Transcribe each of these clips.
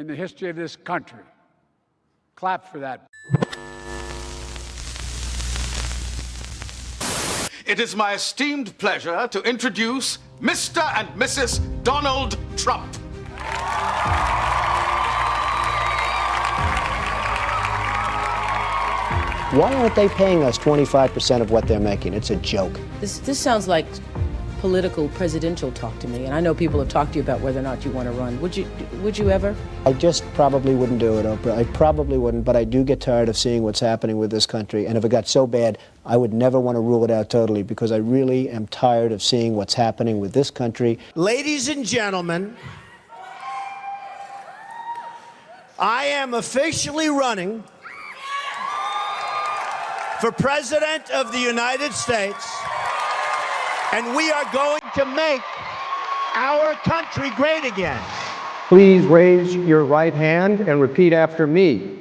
in the history of this country. Clap for that. It is my esteemed pleasure to introduce Mr. and Mrs. Donald Trump. Why aren't they paying us 25% of what they're making? It's a joke. This sounds like political presidential talk to me, and I know people have talked to you about whether or not you want to run. Would you ever? I just probably wouldn't do it, Oprah. I probably wouldn't, but I do get tired of seeing what's happening with this country. And if it got so bad, I would never want to rule it out totally, because I really am tired of seeing what's happening with this country. Ladies and gentlemen, I am officially running for President of the United States, and we are going to make our country great again. Please raise your right hand and repeat after me.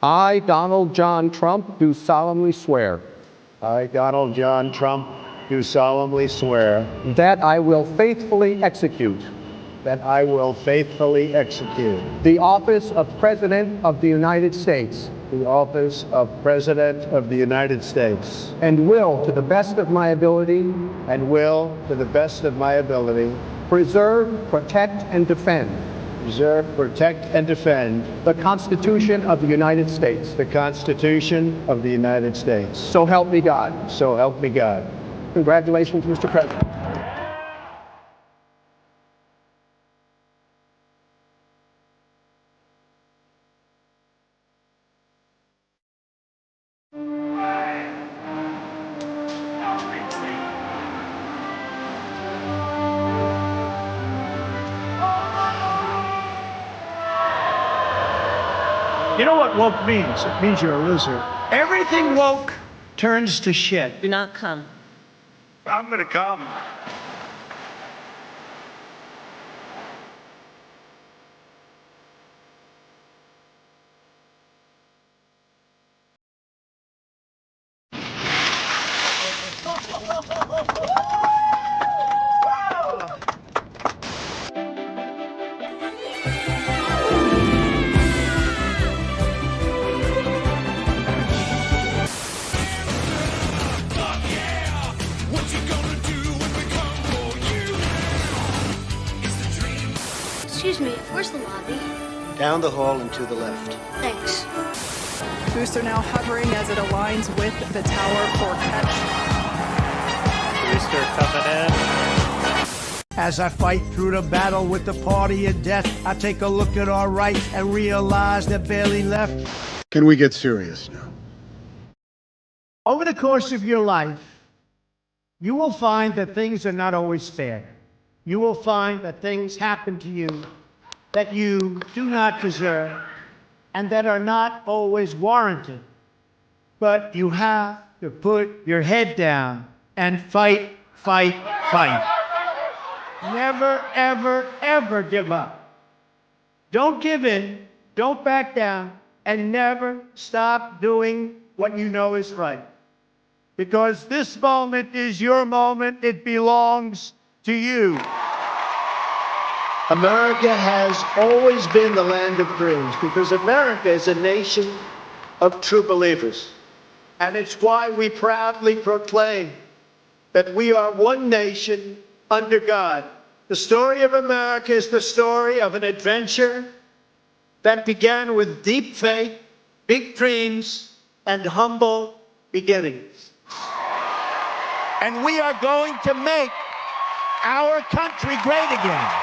I, Donald John Trump, do solemnly swear. I, Donald John Trump, do solemnly swear That I will faithfully execute that I will faithfully execute the office of President of the United States the office of President of the United States and will, to the best of my ability, and will, to the best of my ability, preserve, protect, and defend preserve, protect, and defend the Constitution of the United States. the Constitution of the United States. So help me God. So help me God. Congratulations, Mr. President. You know what woke means? It means you're a loser. Everything woke turns to shit. Do not come. I'm gonna come. Excuse me, where's the lobby? Down the hall and to the left. Thanks. Booster now hovering as it aligns with the tower for catch. Booster coming in. As I fight through the battle with the party of death, I take a look at our right and realize they're barely left. Can we get serious now? Over the course of your life, you will find that things are not always fair. You will find that things happen to you that you do not deserve and that are not always warranted. But you have to put your head down and fight, fight, fight. Never, ever, ever give up. Don't give in, don't back down, and never stop doing what you know is right. Because this moment is your moment, it belongs to you. America has always been the land of dreams because America is a nation of true believers. And it's why we proudly proclaim that we are one nation under God. The story of America is the story of an adventure that began with deep faith, big dreams, and humble beginnings. And we are going to make our country great again.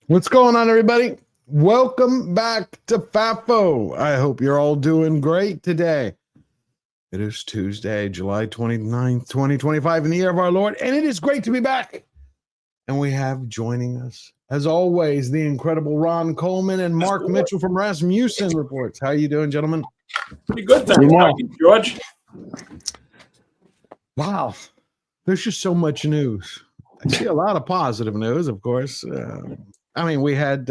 What's going on, everybody? Welcome back to FAFO. I hope you're all doing great today. It is Tuesday, July 29th, 2025, in the year of our Lord, and it is great to be back. And we have joining us, as always, the incredible Ron Coleman and Mark Mitchell from Rasmussen Reports. How you doing, gentlemen? Pretty good, thank you, George. Wow. There's just so much news. I see a lot of positive news, of course. I mean, we had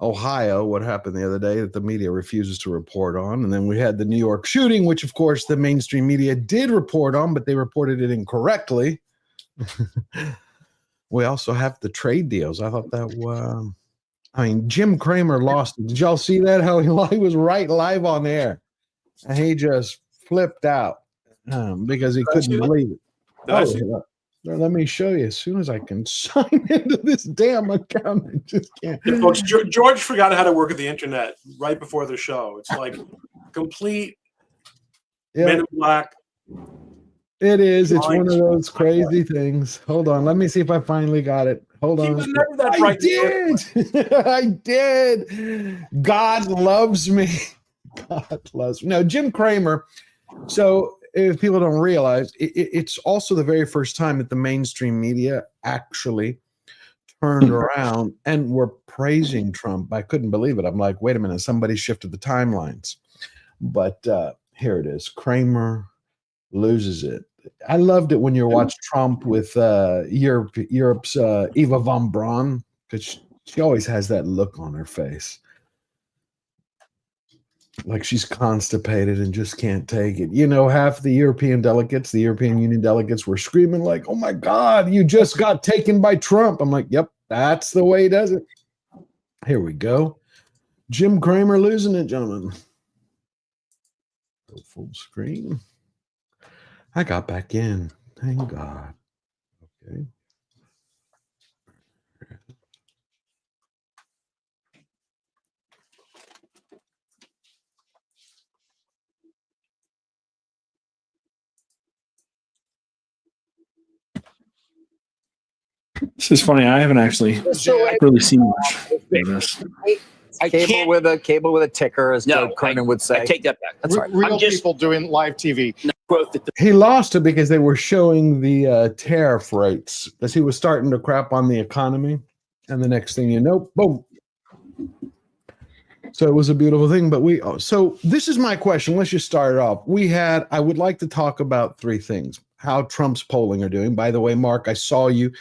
Ohio, what happened the other day that the media refuses to report on. And then we had the New York shooting, which, of course, the mainstream media did report on, but they reported it incorrectly. We also have the trade deals. I thought that I mean, Jim Cramer lost it. Did y'all see that? How he was right live on air. And he just flipped out because he couldn't believe it. Let me show you as soon as I can sign into this damn account. I just can't. Yeah, folks, George forgot how to work at the internet right before the show. It's like complete Men in Black. It is. It's one of those crazy things. Hold on. Let me see if I finally got it. Hold on. He was never that bright. I did. I did. God loves me. God loves me. No, Jim Cramer. So if people don't realize, it's also the very first time that the mainstream media actually turned around and were praising Trump. I couldn't believe it. I'm like, wait a minute, somebody shifted the timelines. But here it is. Cramer loses it. I loved it when you watched Trump with Europe's Eva von Braun, because she always has that look on her face. Like she's constipated and just can't take it. You know, half the European delegates, the European Union delegates were screaming like, oh my God, you just got taken by Trump. I'm like, yep, that's the way he does it. Here we go. Jim Cramer losing it, gentlemen. Go full screen. I got back in. Thank God. Okay. This is funny. I haven't actually really seen much famous. Cable with a ticker, as Doug Kernan would say. I take that back. That's right. Real people doing live TV. He lost it because they were showing the tariff rates, because he was starting to crap on the economy. And the next thing you know, boom. So it was a beautiful thing. But so this is my question. Let's just start it off. I would like to talk about three things. How Trump's polling are doing. By the way, Mark, I saw you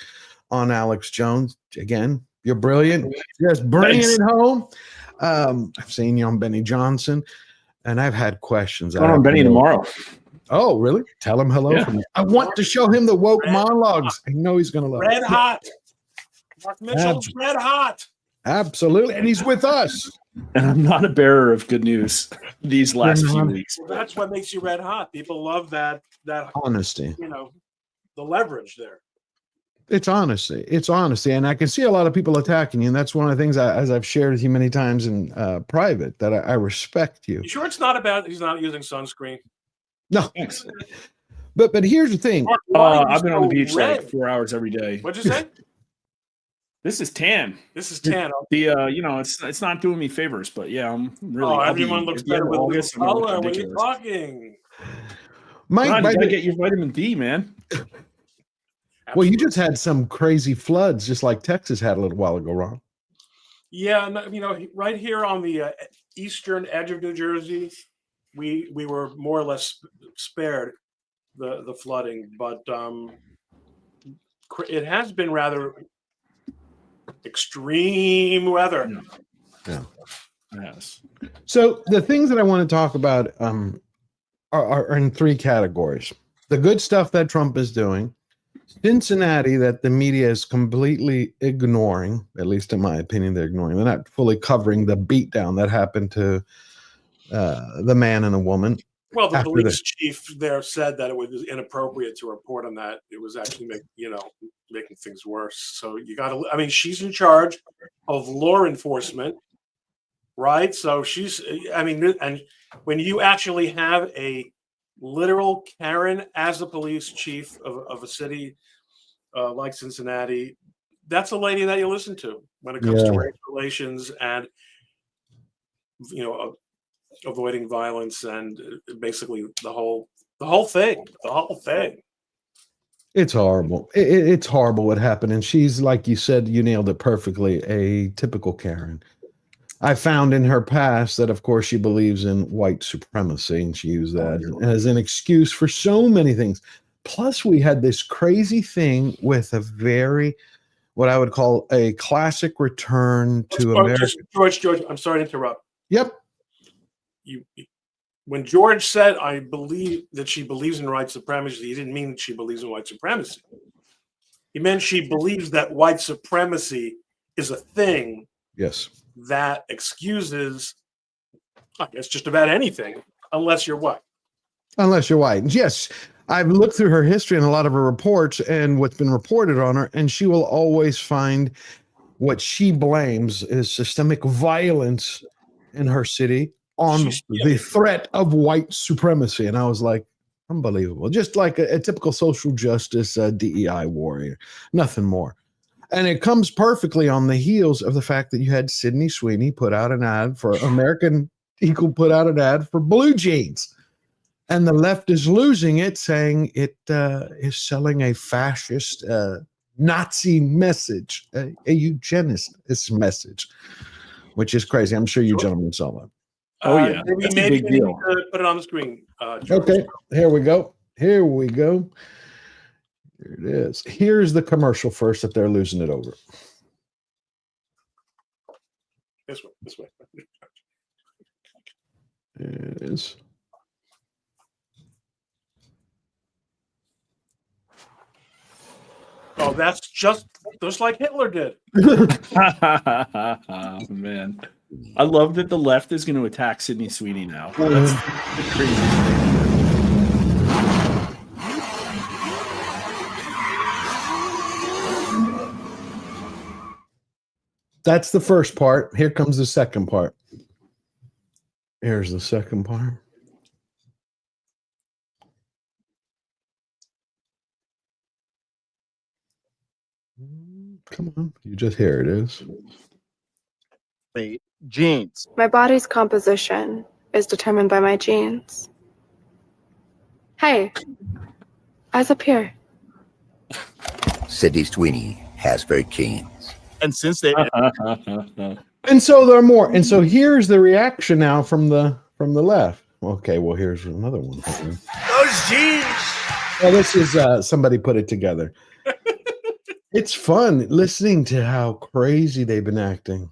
on Alex Jones. Again, you're brilliant. Just bringing it home. I've seen you on Benny Johnson, and I've had questions. I'm on Benny tomorrow. Oh, really? Tell him hello. Yeah. From me. I want to show him the woke monologues. I know he's going to love it. Red hot. Mark Mitchell's red hot. Absolutely. And he's with us. And I'm not a bearer of good news these last few weeks. Well, that's what makes you red hot. People love that honesty. You know, the leverage there. It's honesty. It's honesty. And I can see a lot of people attacking you. And that's one of the things, as I've shared with you many times in private, that I respect you. You sure it's not about he's not using sunscreen? No. But here's the thing. I've been on the beach like 4 hours every day. What'd you say? This is tan. This is tan. It's not doing me favors, but yeah, I'm really. Everyone looks better with August color when you're talking. Mike, you gotta get your vitamin D, man. Well, you just had some crazy floods, just like Texas had a little while ago, Ron. Yeah, right here on the eastern edge of New Jersey, we were more or less spared the flooding, but it has been rather extreme weather. Yeah. Yes. So the things that I want to talk about are in three categories. The good stuff that Trump is doing, Cincinnati that the media is completely ignoring, at least in my opinion, they're ignoring. They're not fully covering the beatdown that happened to the man and the woman. Well, the police chief there said that it was inappropriate to report on that. It was actually making things worse. So you got to, she's in charge of law enforcement, right? So and when you actually have a literal Karen as the police chief of a city like Cincinnati, that's a lady that you listen to when it comes to race relations and, avoiding violence and basically the whole thing. It's horrible. It's horrible what happened. And she's, like you said, you nailed it perfectly, a typical Karen. I found in her past that, of course, she believes in white supremacy, and she used that as an excuse for so many things. Plus, we had this crazy thing with a very, what I would call a classic return to America. George, I'm sorry to interrupt. Yep. When George said, I believe that she believes in white supremacy, he didn't mean that she believes in white supremacy. He meant she believes that white supremacy is a thing. Yes. That excuses, I guess, just about anything, unless you're white. Unless you're white. Yes. I've looked through her history and a lot of her reports and what's been reported on her, and she will always find what she blames is systemic violence in her city on the threat of white supremacy. And I was like, unbelievable. Just like a typical social justice DEI warrior, nothing more. And it comes perfectly on the heels of the fact that you had Sydney Sweeney put out an ad for American Eagle, put out an ad for blue jeans. And the left is losing it, saying it is selling a fascist Nazi message, a eugenicist message, which is crazy. I'm sure you gentlemen saw that. Oh, yeah. Maybe you need to put it on the screen. Okay, here we go. Here we go. Here it is. Here's the commercial first that they're losing it over. This way. It is. Oh, that's just like Hitler did. Oh, man. I love that the left is going to attack Sydney Sweeney now. That's the crazy thing. That's the first part. Here comes the second part. Here's the second part. Come on. You just hear it is. Genes. My body's composition is determined by my genes. Hey, eyes up here. Sydney Sweeney has very genes. And since they And so there are more. And so here's the reaction now from the left. Okay, well, here's another one. Those genes. Well, this is somebody put it together. It's fun listening to how crazy they've been acting.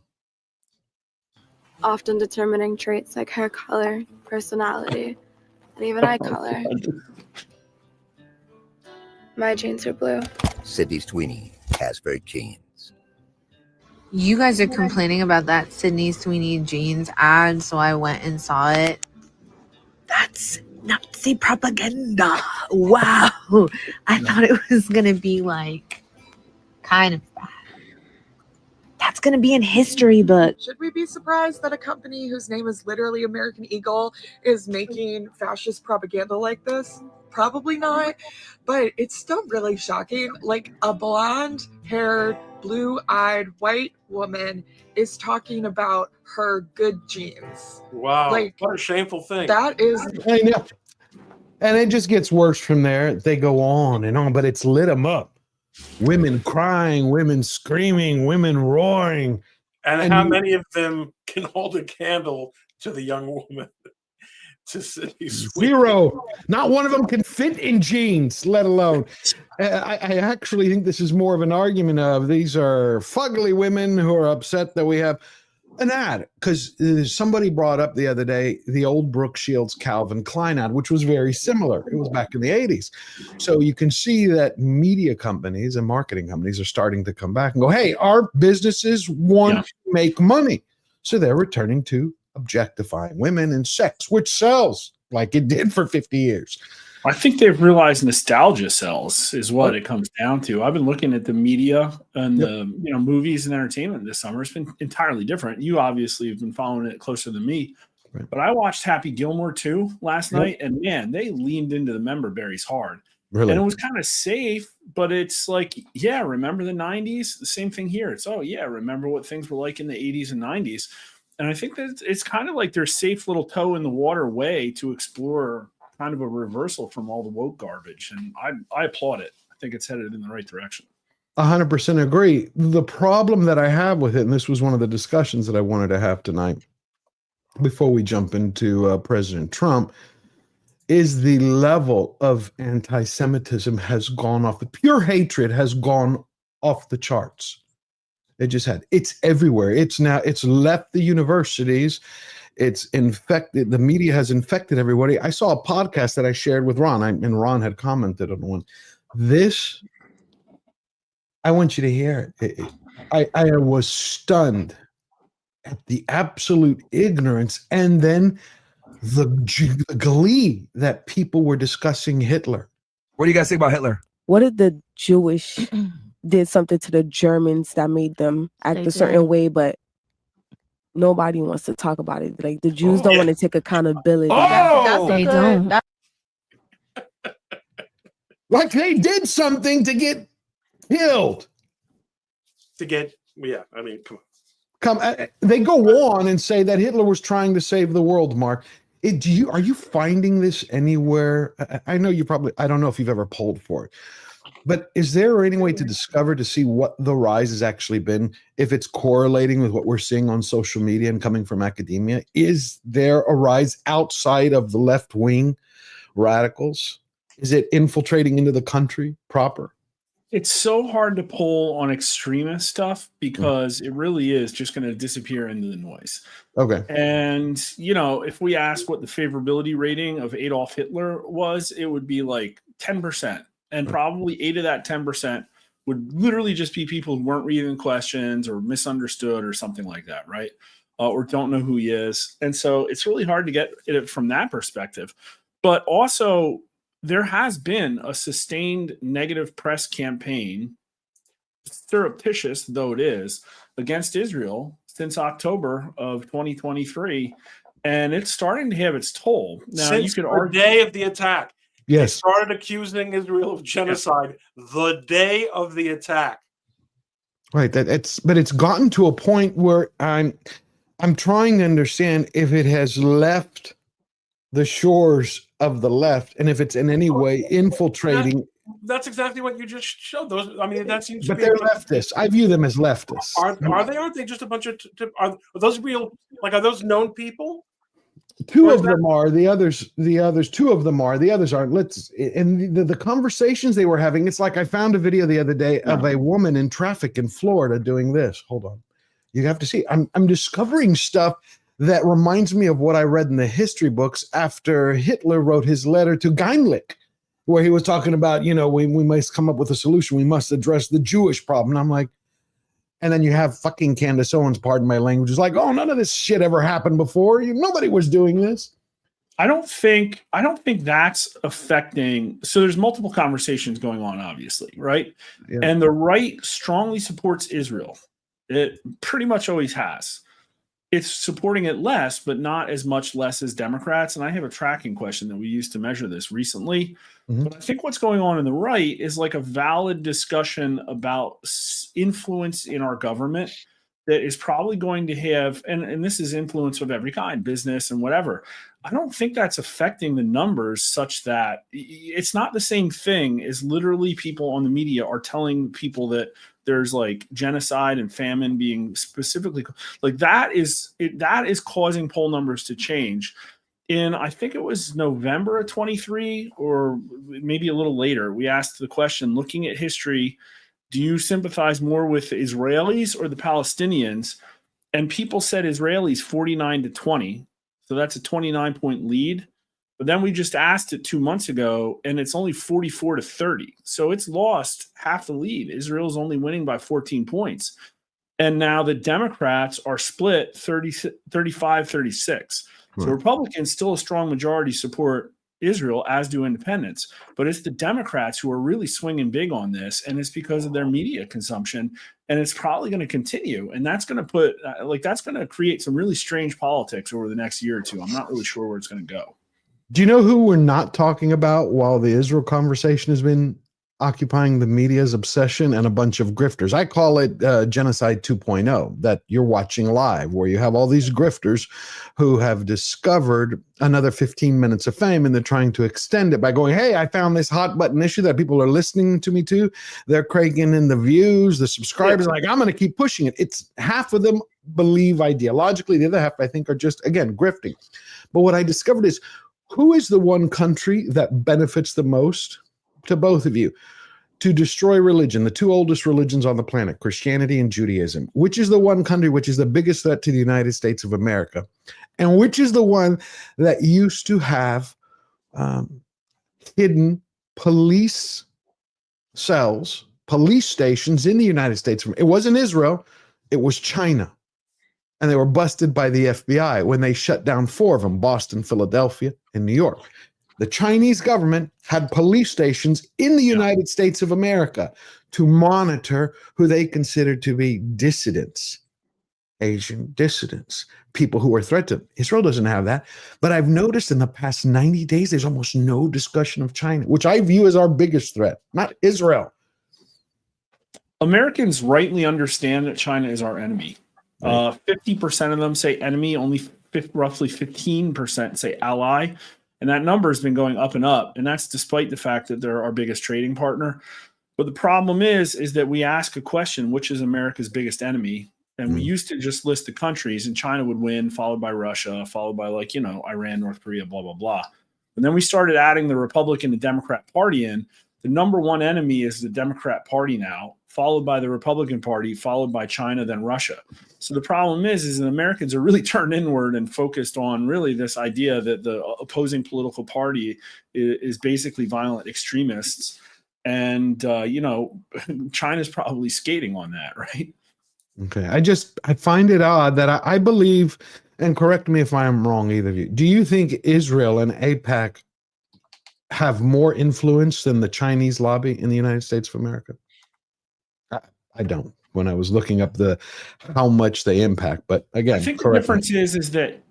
Often determining traits like hair color, personality, and even eye color. My genes are blue. Sydney Sweeney has very genes. You guys are complaining about that Sydney Sweeney jeans ad, so I went and saw it. That's Nazi propaganda. Wow. I thought it was going to be like kind of bad. That's going to be in history books. Should we be surprised that a company whose name is literally American Eagle is making fascist propaganda like this? Probably not, but it's still really shocking. Like a blonde-haired, blue-eyed white woman is talking about her good genes. Wow, like, what a shameful thing. That is... I know. And it just gets worse from there. They go on and on, but it's lit them up. Women crying, women screaming, women roaring. And how many of them can hold a candle to the young woman? To Sydney Sweeney? Zero. Not one of them can fit in jeans, let alone. I actually think this is more of an argument of these are fugly women who are upset that we have an ad. Because somebody brought up the other day the old Brooke Shields Calvin Klein ad, which was very similar. It was back in the 80s. So you can see that media companies and marketing companies are starting to come back and go, hey, our businesses want to make money. So they're returning to objectifying women and sex, which sells like it did for 50 years. I think they've realized nostalgia sells is what it comes down to. I've been looking at the media and the movies and entertainment this summer. It's been entirely different. You obviously have been following it closer than me. Right. But I watched Happy Gilmore 2 last night, and man, they leaned into the member berries hard. Really? And it was kind of safe, but it's like, yeah, remember the 90s? The same thing here. It's, oh, yeah, remember what things were like in the 80s and 90s. And I think that it's kind of like their safe little toe in the water way to explore kind of a reversal from all the woke garbage. And I applaud it. I think it's headed in the right direction. 100% agree. The problem that I have with it, and this was one of the discussions that I wanted to have tonight before we jump into President Trump, is the level of anti-Semitism has gone off. The pure hatred has gone off the charts. It just had. It's everywhere. It's left the universities. It's infected. The media has infected everybody. I saw a podcast that I shared with Ron, and Ron had commented on one. This, I want you to hear it. I was stunned at the absolute ignorance, and then the glee that people were discussing Hitler. What do you guys think about Hitler? What if the Jewish did something to the Germans that made them act a certain way, but nobody wants to talk about it? Like the Jews don't want to take accountability. They don't. Like they did something to get killed. Yeah, I mean, come on. They go on and say that Hitler was trying to save the world, Mark. Are you finding this anywhere? I know you probably, I don't know if you've ever polled for it, but is there any way to see what the rise has actually been, if it's correlating with what we're seeing on social media and coming from academia? Is there a rise outside of the left-wing radicals? Is it infiltrating into the country proper? It's so hard to poll on extremist stuff because it really is just going to disappear into the noise. Okay. And, if we ask what the favorability rating of Adolf Hitler was, it would be like 10%. And probably 8 of that 10% would literally just be people who weren't reading questions or misunderstood or something like that, right? Or don't know who he is. And so it's really hard to get it from that perspective. But also, there has been a sustained negative press campaign, surreptitious though it is, against Israel since October of 2023, and it's starting to have its toll. Now, since you could the argue day of the attack, yes, they started accusing Israel of genocide the day of the attack. Right. But it's gotten to a point where I'm trying to understand if it has left the shores of the left, and if it's in any way infiltrating. That's exactly what you just showed. That seems. But they're leftists. I view them as leftists. Are they? Aren't they just a bunch of? Are those real? Are those known people? Two of them are. The others. Two of them are. The others aren't. The conversations they were having. It's like I found a video the other day of a woman in traffic in Florida doing this. Hold on, you have to see. I'm discovering stuff that reminds me of what I read in the history books after Hitler wrote his letter to Geinlich, where he was talking about, we must come up with a solution. We must address the Jewish problem. And I'm like, and then you have fucking Candace Owens, pardon my language, is like, oh, none of this shit ever happened before. Nobody was doing this. I don't think that's affecting. So there's multiple conversations going on, obviously, right? Yeah. And the right strongly supports Israel. It pretty much always has. It's supporting it less, but not as much less as Democrats. And I have a tracking question that we used to measure this recently. Mm-hmm. But I think what's going on in the right is like a valid discussion about influence in our government that is probably going to have, and this is influence of every kind, business and whatever. I don't think that's affecting the numbers such that it's not the same thing as literally people on the media are telling people that there's like genocide and famine being specifically like that is causing poll numbers to change. In I think it was November of 23 or maybe a little later, we asked the question, looking at history, do you sympathize more with the Israelis or the Palestinians? And people said Israelis 49-20. So that's a 29-point lead. But then we just asked it 2 months ago, and it's only 44-30. So it's lost half the lead. Israel's only winning by 14 points. And now the Democrats are split 35-36. So Republicans, still a strong majority, support Israel, as do independents. But it's the Democrats who are really swinging big on this, and it's because of their media consumption. And it's probably going to continue. And that's going to put that's going to create some really strange politics over the next year or two. I'm not really sure where it's going to go. Do you know who we're not talking about while the Israel conversation has been occupying the media's obsession and a bunch of grifters. I call it genocide 2.0, that you're watching live, where you have all these grifters who have discovered another 15 minutes of fame, and they're trying to extend it by going, hey, I found this hot button issue that people are listening to me to. They're cranking in the views, the subscribers, like, I'm going to keep pushing it. It's half of them believe ideologically. The other half, I think, are just, again, grifting. But what I discovered is, who is the one country that benefits the most to both of you to destroy religion, the two oldest religions on the planet, Christianity and Judaism? Which is the one country which is the biggest threat to the United States of America? And which is the one that used to have hidden police cells, police stations in the United States? It wasn't Israel, it was China. And they were busted by the FBI when they shut down 4 of them, Boston, Philadelphia, and New York. The Chinese government had police stations in the United States of America to monitor who they considered to be dissidents, Asian dissidents, people who were threatened. Israel doesn't have that. But I've noticed in the past 90 days, there's almost no discussion of China, which I view as our biggest threat, not Israel. Americans rightly understand that China is our enemy. 50% of them say enemy, only roughly 15% say ally. And that number has been going up and up. And that's despite the fact that they're our biggest trading partner. But the problem is that we ask a question, which is America's biggest enemy? And we used to just list the countries, and China would win, followed by Russia, followed by Iran, North Korea, blah, blah, blah. And then we started adding the Republican and Democrat Party in. The number one enemy is the Democrat Party now, followed by the Republican Party, followed by China, then Russia. So the problem is that Americans are really turned inward and focused on really this idea that the opposing political party is basically violent extremists. And, China's probably skating on that, right? Okay. I find it odd that I believe, and correct me if I'm wrong, either of you. Do you think Israel and AIPAC have more influence than the Chinese lobby in the United States of America? I don't. When I was looking up how much they impact, but again, I think the difference is that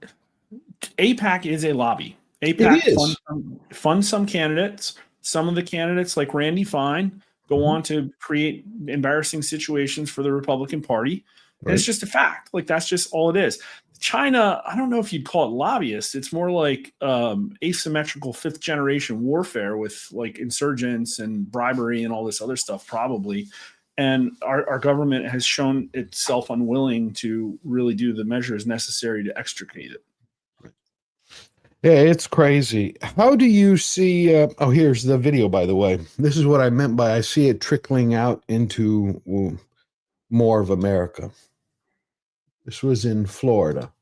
AIPAC is a lobby. AIPAC funds some candidates. Some of the candidates, like Randy Fine, go on to create embarrassing situations for the Republican Party. And it's just a fact. Like, that's just all it is. China, I don't know if you'd call it lobbyists. It's more like asymmetrical 5th generation warfare with like insurgents and bribery and all this other stuff, probably. And our government has shown itself unwilling to really do the measures necessary to extricate it. Yeah, it's crazy. How do you see? Here's the video, by the way. This is what I meant by I see it trickling out into more of America. This was in Florida.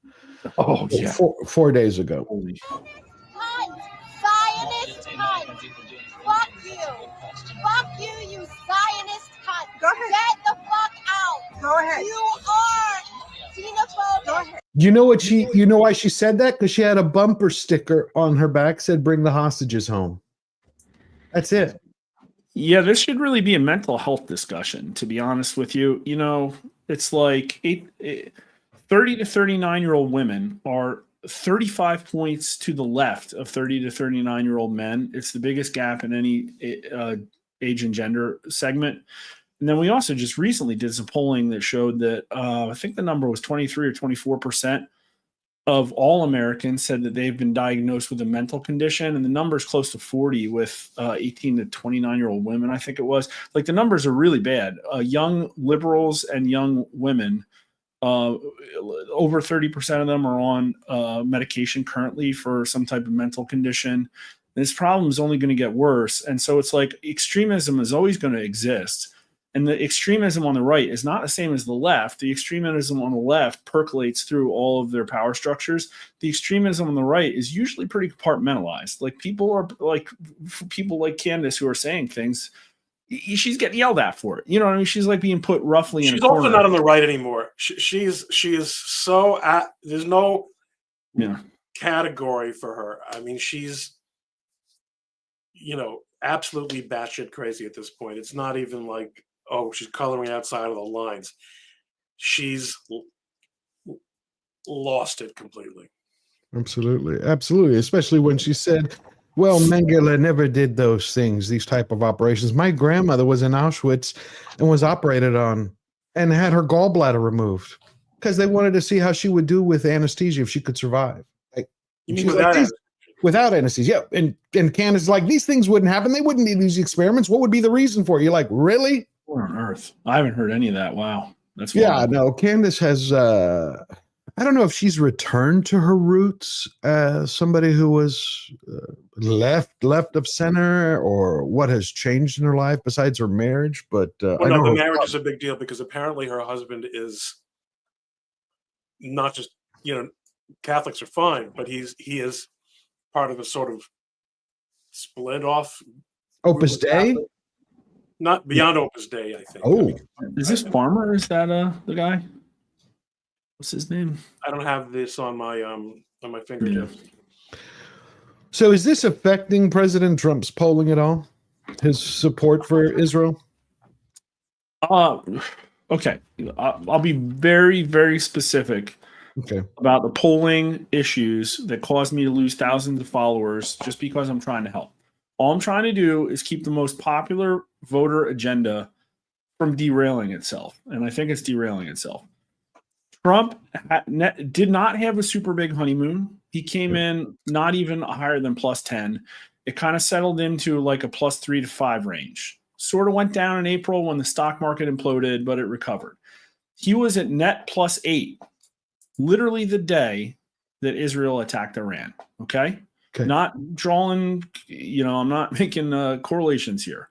Oh, yeah. 4 days ago. Zionist cunt! Fuck you! Fuck you, you Zionist cunt! Go ahead. Get the fuck out! Go ahead. You are xenophobic! Go ahead. You know why she said that? Because she had a bumper sticker on her back said, "Bring the hostages home." That's it. Yeah, this should really be a mental health discussion, to be honest with you. It's like 30 to 39-year-old women are 35 points to the left of 30 to 39-year-old men. It's the biggest gap in any age and gender segment. And then we also just recently did some polling that showed that I think the number was 23 or 24% of all Americans said that they've been diagnosed with a mental condition. And the number is close to 40 with 18 to 29-year-old women, I think it was. Like, the numbers are really bad. Young liberals and young women, over 30% of them are on medication currently for some type of mental condition. This problem is only going to get worse. And so it's like extremism is always going to exist. And the extremism on the right is not the same as the left. The extremism on the left percolates through all of their power structures. The extremism on the right is usually pretty compartmentalized. Like, people like Candace who are saying things, she's getting yelled at for it. You know what I mean? She's like being put roughly in a corner. She's also not on the right anymore. She is so there's no category for her. I mean, she's absolutely batshit crazy at this point. It's not even like, oh, she's coloring outside of the lines. She's lost it completely. Absolutely. Especially when she said Well, Mengele never did those things, these type of operations. My grandmother was in Auschwitz and was operated on and had her gallbladder removed because they wanted to see how she would do with anesthesia if she could survive. Like, You mean she's without like, without anesthesia. Yeah. And Candace's like, these things wouldn't happen. They wouldn't need these experiments. What would be the reason for it? You're like, really? What on earth? I haven't heard any of that. Wow. That's Yeah, wild. no, Candace has I don't know if she's returned to her roots as somebody who was left of center, or what has changed in her life besides her marriage. But Well, I no, know the her marriage is a big deal because apparently her husband is not just, Catholics are fine, but he is part of a sort of split off Opus Dei. Not beyond Opus Dei, I think. Oh, is this Farmer? Is that the guy? What's his name? I don't have this on my fingertips. So is this affecting President Trump's polling at all? His support for Israel? Okay. I'll be very, very specific about the polling issues that caused me to lose thousands of followers just because I'm trying to help. All I'm trying to do is keep the most popular voter agenda from derailing itself. And I think it's derailing itself. Trump did not have a super big honeymoon. He came in not even higher than plus 10. It kind of settled into like a plus 3 to 5 range. Sort of went down in April when the stock market imploded, but it recovered. He was at net plus 8, literally the day that Israel attacked Iran. Okay. Not drawing, I'm not making correlations here.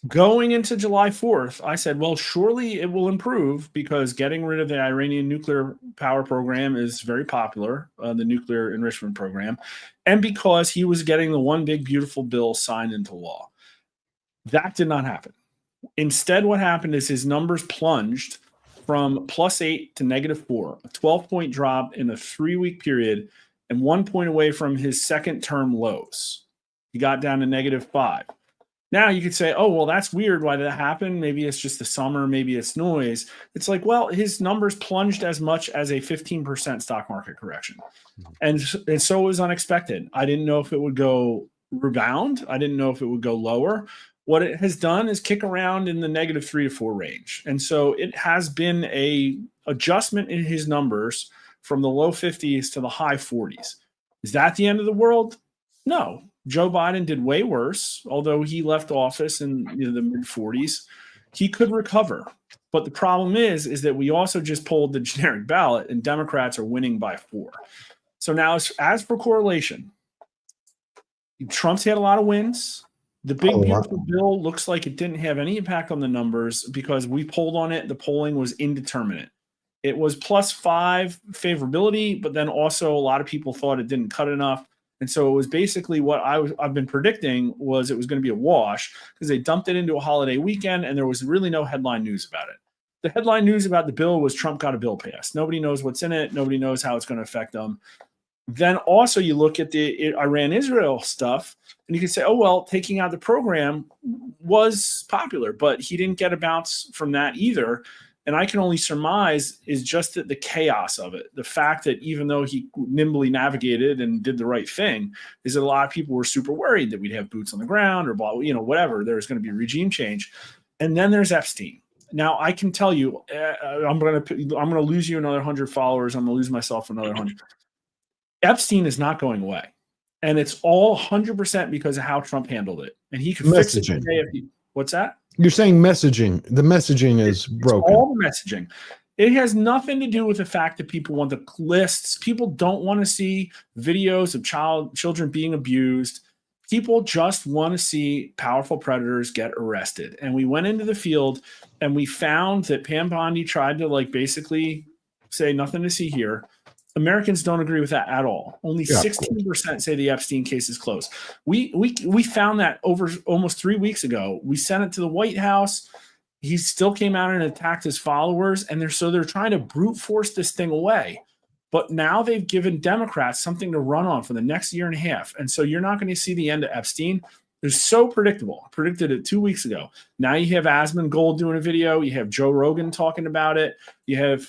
Going into July 4th, I said, well, surely it will improve because getting rid of the Iranian nuclear power program is very popular, the nuclear enrichment program, and because he was getting the one big beautiful bill signed into law. That did not happen. Instead, what happened is his numbers plunged from plus 8 to negative 4, a 12-point drop in a 3-week period, and 1 point away from his second term lows. He got down to negative 5. Now you could say, oh, well, that's weird. Why did that happen? Maybe it's just the summer. Maybe it's noise. It's like, well, his numbers plunged as much as a 15% stock market correction. And so it was unexpected. I didn't know if it would go rebound. I didn't know if it would go lower. What it has done is kick around in the negative 3 to 4 range. And so it has been a adjustment in his numbers from the low 50s to the high 40s. Is that the end of the world? No. Joe Biden did way worse, although he left office in the mid 40s. He could recover. But the problem is that we also just polled the generic ballot and Democrats are winning by 4. So now as for correlation, Trump's had a lot of wins. The big beautiful bill looks like it didn't have any impact on the numbers because we polled on it. The polling was indeterminate. It was plus 5 favorability, but then also a lot of people thought it didn't cut enough. And so it was basically what I've been predicting was it was going to be a wash because they dumped it into a holiday weekend and there was really no headline news about it. The headline news about the bill was Trump got a bill passed. Nobody knows what's in it. Nobody knows how it's going to affect them. Then also you look at the Iran-Israel stuff and you can say, oh, well, taking out the program was popular, but he didn't get a bounce from that either. And I can only surmise is just that the chaos of it, the fact that even though he nimbly navigated and did the right thing, is that a lot of people were super worried that we'd have boots on the ground or blah, whatever. There's going to be regime change. And then there's Epstein. Now I can tell you, I'm going to lose you another 100 followers. I'm going to lose myself another 100. Epstein is not going away. And it's all 100% because of how Trump handled it. And he could fix it today if he, what's that? You're saying messaging. The messaging is broken. All the messaging. It has nothing to do with the fact that people want the lists. People don't want to see videos of children being abused. People just want to see powerful predators get arrested. And we went into the field and we found that Pam Bondi tried to basically say nothing to see here. Americans don't agree with that at all. Only 16% say the Epstein case is closed. We found that over almost 3 weeks ago. We sent it to the White House. He still came out and attacked his followers, and they're trying to brute force this thing away. But now they've given Democrats something to run on for the next year and a half, and so you're not going to see the end of Epstein. They're so predictable. I predicted it 2 weeks ago. Now you have Asmongold doing a video. You have Joe Rogan talking about it. You have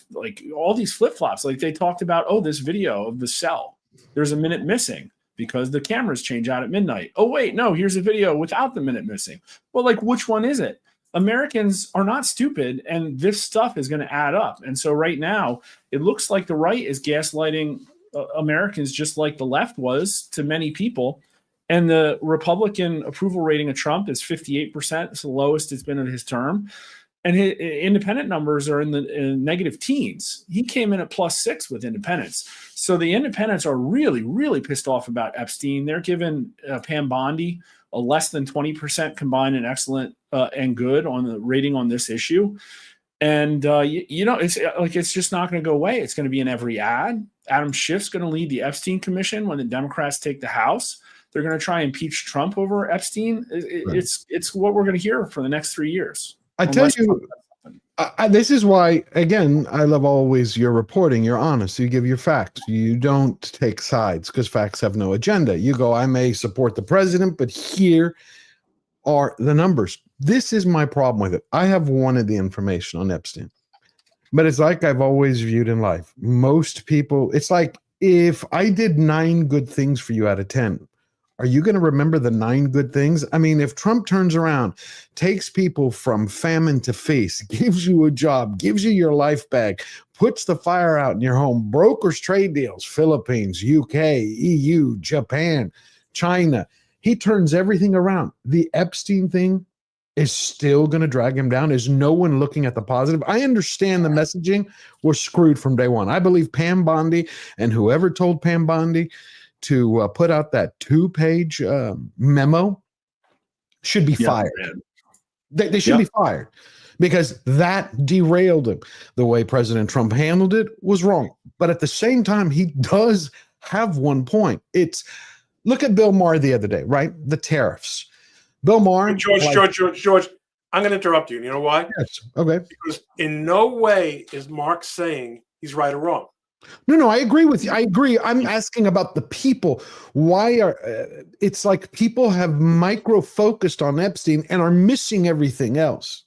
all these flip-flops. Like they talked about, this video of the cell. There's a minute missing. because the cameras change out at midnight. Oh, wait, no, here's a video without the minute missing. Well, like, which one is it? Americans are not stupid, and this stuff is going to add up. And so right now, it looks like the right is gaslighting Americans just like the left was to many people. And the Republican approval rating of Trump is 58%. It's the lowest it's been in his term. And his independent numbers are in the negative teens. He came in at +6 with independents. So the independents are really, really pissed off about Epstein. They're giving Pam Bondi a less than 20% combined and excellent and good on the rating on this issue. And, it's just not going to go away. It's going to be in every ad. Adam Schiff's going to lead the Epstein Commission when the Democrats take the House. They're going to try and impeach Trump over Epstein. It's what we're going to hear for the next 3 years. I tell you, this is why, again, I love always your reporting. You're honest. You give your facts. You don't take sides because facts have no agenda. You go, I may support the president, but here are the numbers. This is my problem with it. I have wanted the information on Epstein, but it's like I've always viewed in life. Most people, it's like if I did 9 good things for you out of 10, are you going to remember the 9 good things? I mean, if Trump turns around, takes people from famine to feast, gives you a job, gives you your life back, puts the fire out in your home, brokers trade deals, Philippines, UK, EU, Japan, China, he turns everything around. The Epstein thing is still going to drag him down. Is no one looking at the positive? I understand the messaging was screwed from day one. I believe Pam Bondi and whoever told Pam Bondi to put out that 2-page memo should be fired. They should be fired because that derailed him. The way President Trump handled it was wrong. But at the same time, he does have one point. Look at Bill Maher the other day, right? The tariffs. Bill Maher. George, I'm going to interrupt you. You know why? Yes. Okay. Because in no way is Mark saying he's right or wrong. No, I agree with you. I agree. I'm asking about the people. Why are it's like people have micro-focused on Epstein and are missing everything else?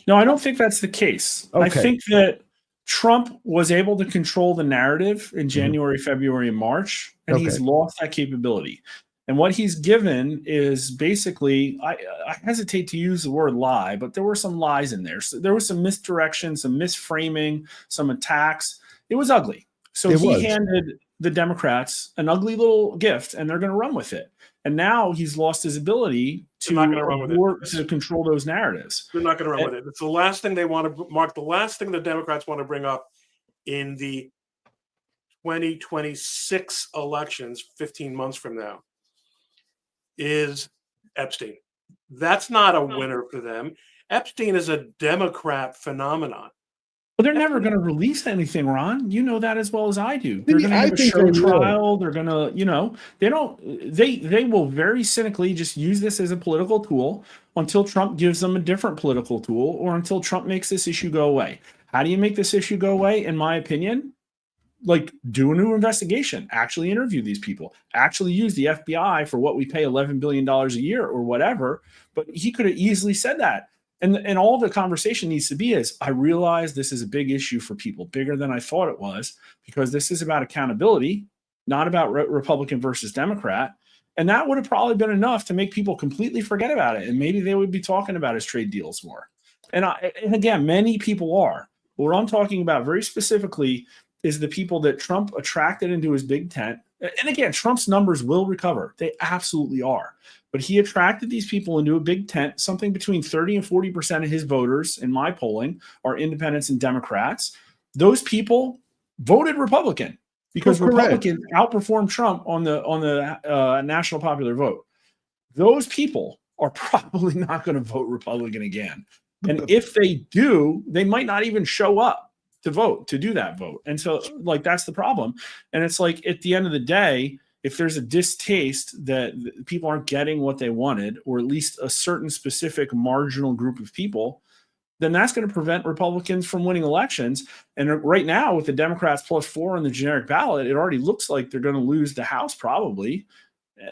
No, I don't think that's the case. Okay. I think that Trump was able to control the narrative in January, February, and March, and he's lost that capability. And what he's given is basically, I hesitate to use the word lie, but there were some lies in there. So there was some misdirection, some misframing, some attacks. It was ugly. So he handed the Democrats an ugly little gift, and they're going to run with it. And now he's lost his ability to control those narratives. They're not going to run with it. It's the last thing they want to, Mark, the last thing the Democrats want to bring up in the 2026 elections, 15 months from now, is Epstein. That's not a winner for them. Epstein is a Democrat phenomenon. But they're never going to release anything, Ron. You know that as well as I do. They're going to have a show trial. They're going to, they will very cynically just use this as a political tool until Trump gives them a different political tool or until Trump makes this issue go away. How do you make this issue go away? In my opinion, like do a new investigation, actually interview these people, actually use the FBI for what we pay $11 billion a year or whatever. But he could have easily said that. And all the conversation needs to be is, I realize this is a big issue for people, bigger than I thought it was, because this is about accountability, not about Republican versus Democrat. And that would have probably been enough to make people completely forget about it. And maybe they would be talking about his trade deals more. And again, many people are. What I'm talking about very specifically is the people that Trump attracted into his big tent. And again, Trump's numbers will recover. They absolutely are. But he attracted these people into a big tent. Something between 30 and 40% of his voters, in my polling, are independents and Democrats. Those people voted Republican because Republicans outperformed Trump on the national popular vote. Those people are probably not going to vote Republican again. And if they do, they might not even show up to do that vote. And so, like, that's the problem. And it's like, at the end of the day, if there's a distaste that people aren't getting what they wanted, or at least a certain specific marginal group of people, then that's going to prevent Republicans from winning elections. And right now, with the Democrats +4 on the generic ballot, it already looks like they're going to lose the House probably.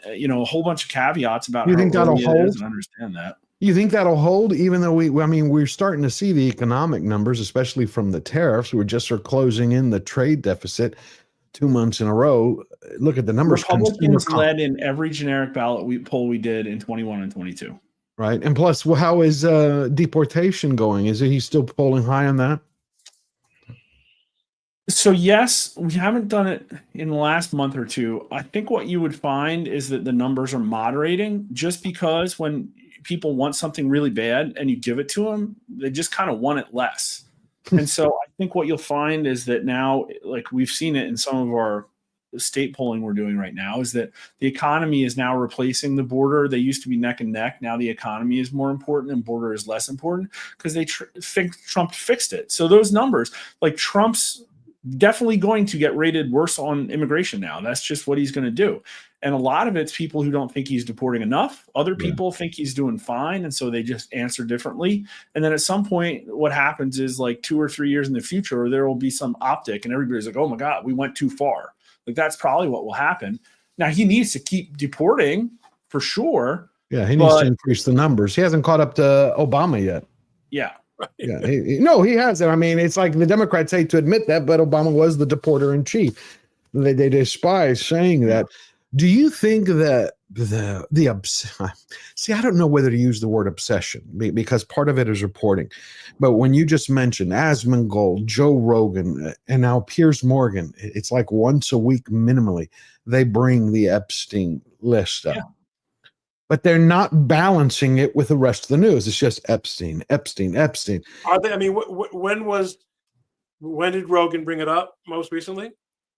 A whole bunch of caveats about you think that'll hold? I understand that. You think that'll hold, even though we're starting to see the economic numbers, especially from the tariffs. We're just closing in the trade deficit. 2 months in a row. Look at the numbers. Republicans led in every generic ballot poll we did in 21 and 22. Right. And plus, well, how is deportation going? Is he still polling high on that? So, yes, we haven't done it in the last month or two. I think what you would find is that the numbers are moderating just because when people want something really bad and you give it to them, they just kind of want it less. And so I think what you'll find is that now, like we've seen it in some of our state polling we're doing right now, is that the economy is now replacing the border. They used to be neck and neck. Now the economy is more important and border is less important because they think Trump fixed it. So those numbers, like Trump's definitely going to get rated worse on immigration now. That's just what he's going to do. And a lot of it's people who don't think he's deporting enough. Other people think he's doing fine. And so they just answer differently. And then at some point, what happens is like 2 or 3 years in the future, there will be some optic and everybody's like, oh my God, we went too far. Like that's probably what will happen. Now he needs to keep deporting for sure. Yeah, he needs to increase the numbers. He hasn't caught up to Obama yet. Yeah. Yeah, he hasn't. I mean, it's like the Democrats hate to admit that, but Obama was the deporter in chief. They despise saying that. Do you think that see, I don't know whether to use the word obsession because part of it is reporting. But when you just mentioned Asmongold, Joe Rogan, and now Piers Morgan, it's like once a week minimally, they bring the Epstein list up. Yeah. But they're not balancing it with the rest of the news. It's just Epstein, Epstein, Epstein. Are they? I mean, when did Rogan bring it up most recently?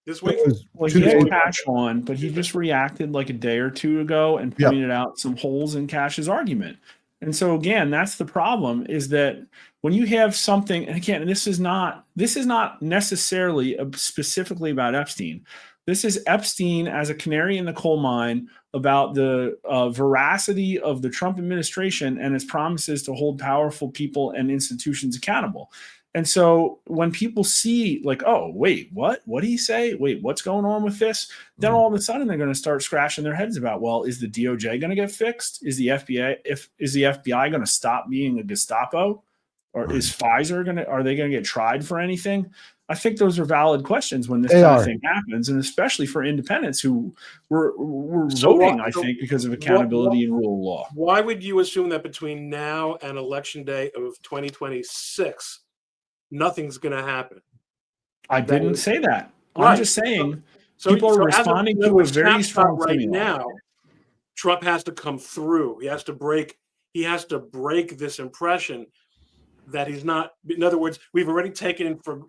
This week? Well, he had Cash on, but he just reacted like a day or two ago and pointed out some holes in Cash's argument. And so again, that's the problem, is that when you have something, and again, this is not necessarily specifically about Epstein. This is Epstein as a canary in the coal mine about the veracity of the Trump administration and its promises to hold powerful people and institutions accountable. And so when people see like, oh, wait, what did he say? Wait, what's going on with this? Then all of a sudden they're going to start scratching their heads about, well, is the DOJ going to get fixed? Is the FBI going to stop being a Gestapo? Or is Pfizer are they going to get tried for anything? I think those are valid questions when this kind of thing happens, and especially for independents who were voting, I think, because of accountability and rule of law. Why would you assume that between now and Election Day of 2026, nothing's going to happen? I didn't say that. I'm just saying people are responding to a very strong right now. Trump has to come through. He has to break this impression that he's not. In other words, we've already taken in for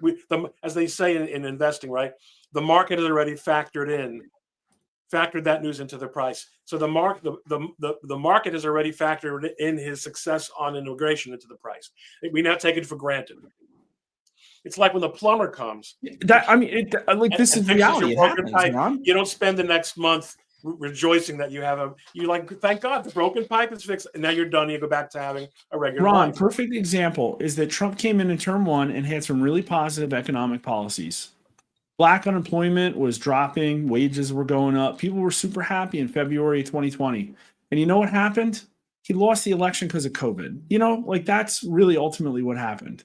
as they say in investing, right? The market has already factored that news into the price. So the market has already factored in his success on immigration into the price. We now take it for granted. It's like when the plumber comes. This is reality. You don't spend the next month rejoicing that you thank God the broken pipe is fixed, and now you're done. You go back to having a regular life. Perfect example is that Trump came in term one and had some really positive economic policies. Black unemployment was dropping, wages were going up. People were super happy in February 2020. And you know what happened? He lost the election because of COVID. That's really ultimately what happened.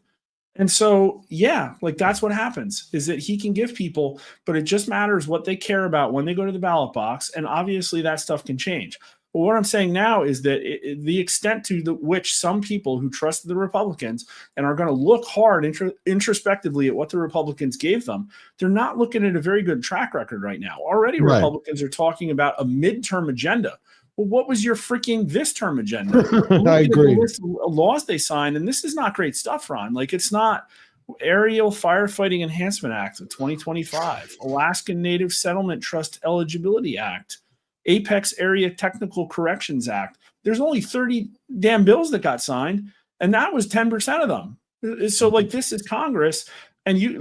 And so, that's what happens, is that he can give people, but it just matters what they care about when they go to the ballot box. And obviously that stuff can change. But what I'm saying now is that the extent to which some people who trusted the Republicans and are going to look hard introspectively at what the Republicans gave them, they're not looking at a very good track record right now. Already Republicans are talking about a midterm agenda. Well, what was your freaking this term agenda? I agree. The list of laws they signed, and this is not great stuff, Ron. It's not Aerial Firefighting Enhancement Act of 2025, Alaskan Native Settlement Trust Eligibility Act, Apex Area Technical Corrections Act. There's only 30 damn bills that got signed, and that was 10% of them. So, this is Congress, and you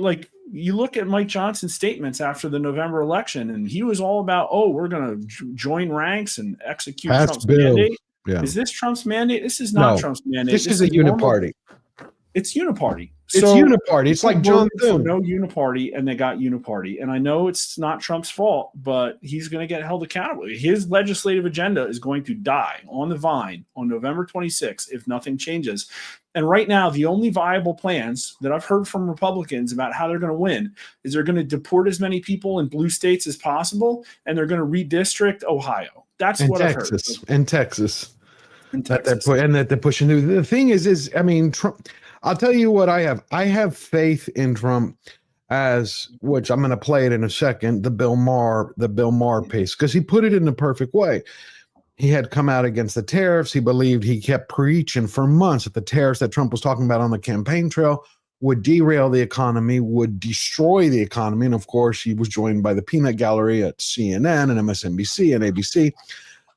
look at Mike Johnson's statements after the November election, and he was all about, we're going to join ranks and execute Trump's mandate. Yeah. Is this Trump's mandate? This is not Trump's mandate. This is a uniparty. It's uniparty. It's uniparty. It's like John Thune. No uniparty, and they got uniparty. And I know it's not Trump's fault, but he's going to get held accountable. His legislative agenda is going to die on the vine on November 26th if nothing changes. And right now, the only viable plans that I've heard from Republicans about how they're going to win is they're going to deport as many people in blue states as possible, and they're going to redistrict Ohio. That's what I've heard. And Texas. That they're pushing through. The thing is I mean, Trump. I'll tell you what I have. I have faith in Trump, as which I'm going to play it in a second. The Bill Maher piece, because he put it in the perfect way. He had come out against the tariffs. He believed, he kept preaching for months that the tariffs that Trump was talking about on the campaign trail would derail the economy, would destroy the economy. And of course, he was joined by the peanut gallery at CNN and MSNBC and ABC.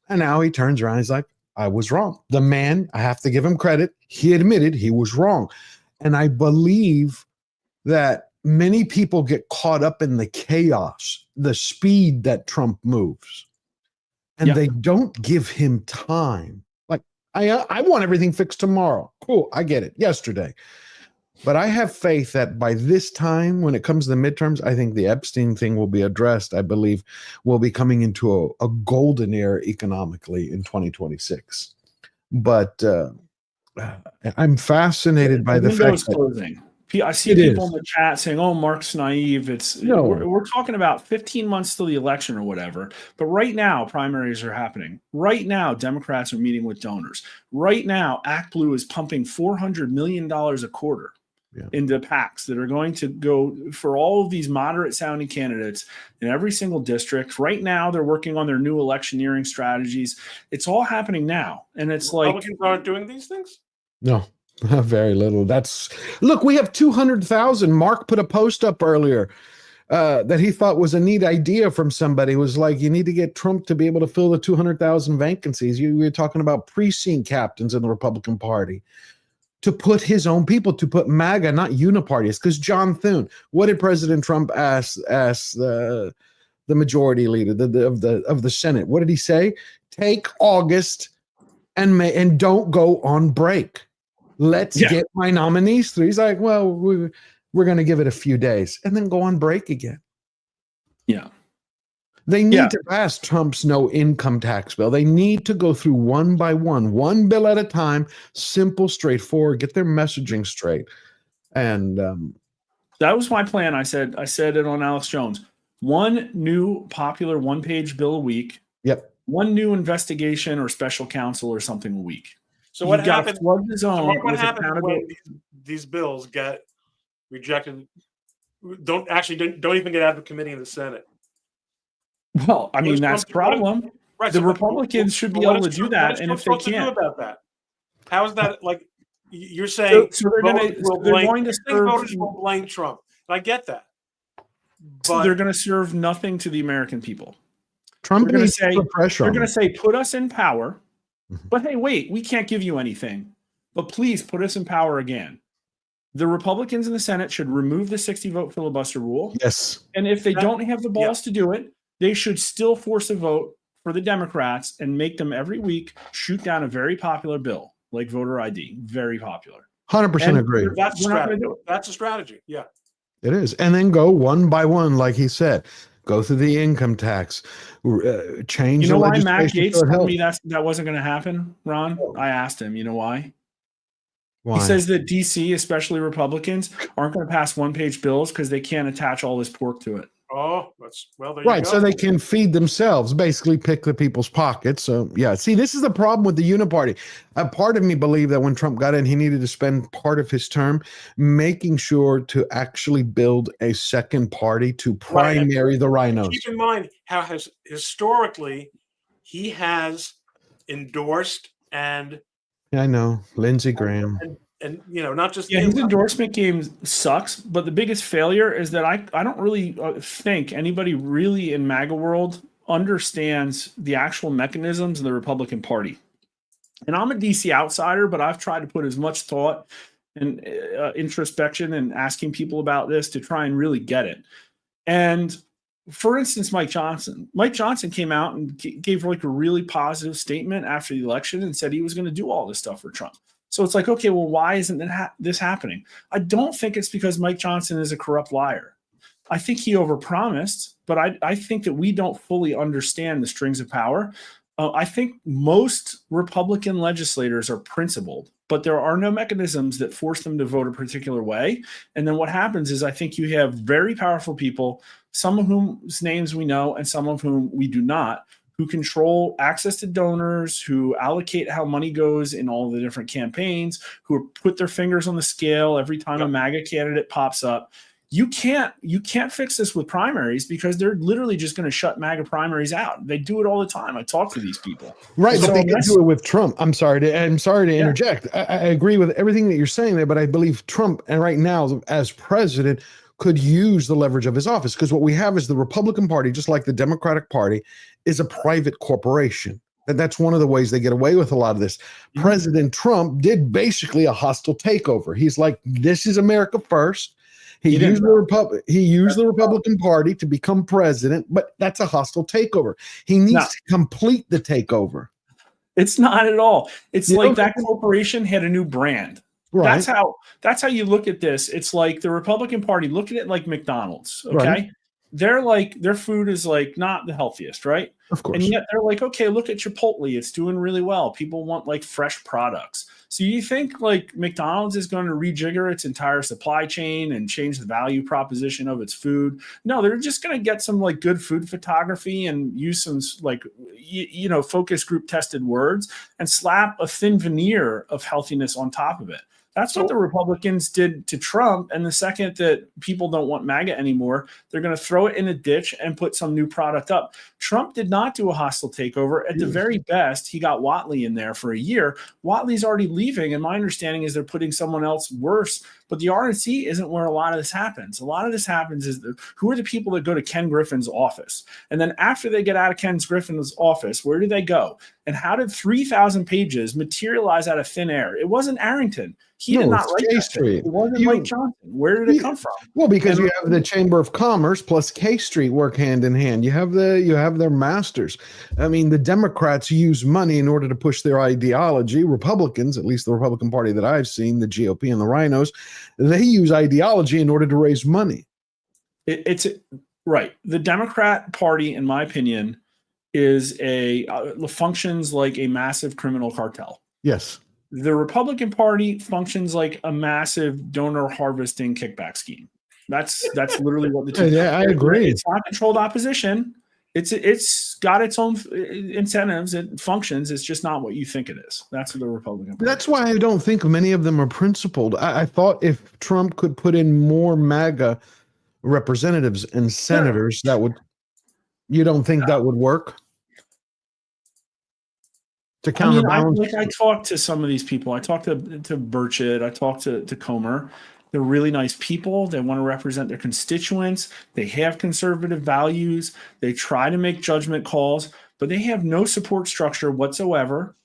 And now he turns around. He's like, I was wrong. The man, I have to give him credit. He admitted he was wrong. And I believe that many people get caught up in the chaos, the speed that Trump moves, and they don't give him time. Like, I want everything fixed tomorrow. Cool, I get it. Yesterday. But I have faith that by this time, when it comes to the midterms, I think the Epstein thing will be addressed. I believe we'll be coming into a golden era economically in 2026. But I'm fascinated by the fact that closing. I see people in the chat saying, "Oh, Mark's naive." We're talking about 15 months till the election or whatever. But right now, primaries are happening. Right now, Democrats are meeting with donors. Right now, ActBlue is pumping $400 million a quarter into PACs that are going to go for all of these moderate-sounding candidates in every single district. Right now, they're working on their new electioneering strategies. It's all happening now, and it's like Republicans aren't doing these things. No. Very little. Look, we have 200,000. Mark put a post up earlier that he thought was a neat idea from somebody. It was like, you need to get Trump to be able to fill the 200,000 vacancies. You were talking about precinct captains in the Republican Party, to put his own people, to put MAGA, not unipartists. Because John Thune, what did President Trump ask the majority leader of the Senate? What did he say? Take August and don't go on break. Let's get my nominees through. He's like, well, we're going to give it a few days and then go on break again. Yeah. They need to pass Trump's no income tax bill. They need to go through one by one bill at a time, simple, straightforward, get their messaging straight. And that was my plan. I said it on Alex Jones. One new popular one-page bill a week. Yep. One new investigation or special counsel or something a week. So what happens? What happens when these bills get rejected? Don't even get out of the committee in the Senate. Well, I mean, that's the problem. Right. The Republicans should be able to do that, and if they can't, about that, how is that like? You're saying voters will blame Trump. I get that, but they're going to serve nothing to the American people. Trump needs to put pressure on them. They're going to say, "Put us in power." But hey, wait, we can't give you anything. But please put us in power again. The Republicans in the Senate should remove the 60-vote filibuster rule. Yes. And if they don't have the balls to do it, they should still force a vote for the Democrats and make them every week shoot down a very popular bill like voter ID. Very popular. 100% agree. That's a strategy. That's a strategy. Yeah. It is. And then go one by one, like he said. Go through the income tax, change. You know the why Matt Gaetz so told me that wasn't going to happen, Ron? I asked him. You know why? Why? He says that DC, especially Republicans, aren't going to pass one-page bills because they can't attach all this pork to it. Oh, that's there right. You go. So they can feed themselves, basically pick the people's pockets. So yeah, see, this is the problem with the uniparty. A part of me believed that when Trump got in, he needed to spend part of his term making sure to actually build a second party to primary the rhinos. Keep in mind how historically he has endorsed and I know Lindsey Graham. And not just his endorsement game sucks, but the biggest failure is that I don't really think anybody really in MAGA world understands the actual mechanisms of the Republican Party. And I'm a DC outsider, but I've tried to put as much thought and introspection and asking people about this to try and really get it. And for instance, Mike Johnson came out and gave like a really positive statement after the election and said he was going to do all this stuff for Trump. So it's like, okay, well, why isn't this happening? I don't think it's because Mike Johnson is a corrupt liar. I think he overpromised, but I think that we don't fully understand the strings of power. I think most Republican legislators are principled, but there are no mechanisms that force them to vote a particular way. And then what happens is I think you have very powerful people, some of whose names we know and some of whom we do not, who control access to donors, who allocate how money goes in all the different campaigns, who put their fingers on the scale every time a MAGA candidate pops up. You can't fix this with primaries because they're literally just going to shut MAGA primaries out. They do it all the time. I talk to these people. Right, So but they can do it with Trump. I'm sorry to interject. I agree with everything that you're saying there, but I believe Trump, and right now as president, could use the leverage of his office, because what we have is the Republican Party, just like the Democratic Party, is a private corporation. And that's one of the ways they get away with a lot of this. President Trump did basically a hostile takeover. He's like, this is America first. He used the Republican Party to become president, but that's a hostile takeover. He needs to complete the takeover. It's not at all. It's like that corporation had a new brand. Right. That's how you look at this. It's like the Republican Party, look at it like McDonald's. Okay. Right. They're like, their food is like not the healthiest, right? Of course. And yet they're like, okay, look at Chipotle. It's doing really well. People want like fresh products. So you think like McDonald's is going to rejigger its entire supply chain and change the value proposition of its food? No, they're just going to get some like good food photography and use some like, focus group tested words and slap a thin veneer of healthiness on top of it. That's what the Republicans did to Trump. And the second that people don't want MAGA anymore, they're going to throw it in a ditch and put some new product up. Trump did not do a hostile takeover. At the very best, he got Whatley in there for a year. Whatley's already leaving. And my understanding is they're putting someone else worse. But the RNC isn't where a lot of this happens. A lot of this happens is who are the people that go to Ken Griffin's office? And then after they get out of Ken Griffin's office, where do they go? And how did 3,000 pages materialize out of thin air? It wasn't Arrington. He did not write that thing. It wasn't Mike Johnson. Where did it come from? Well, because you have the Chamber of Commerce plus K Street work hand in hand. You have their masters. I mean, the Democrats use money in order to push their ideology. Republicans, at least the Republican Party that I've seen, the GOP and the Rhinos, they use ideology in order to raise money. It's right. The Democrat Party, in my opinion, is functions like a massive criminal cartel. Yes. The Republican Party functions like a massive donor harvesting kickback scheme. That's literally what the two. Yeah, I agree. It's not controlled opposition. It's got its own incentives. It functions. It's just not what you think it is. That's what the Republican Party. That's why I don't think many of them are principled. I thought if Trump could put in more MAGA representatives and senators, that would. You don't think that would work? To counterbalance. I talked to some of these people. I talked to Burchett. I talked to Comer. They're really nice people. They want to represent their constituents. They have conservative values. They try to make judgment calls, but they have no support structure whatsoever.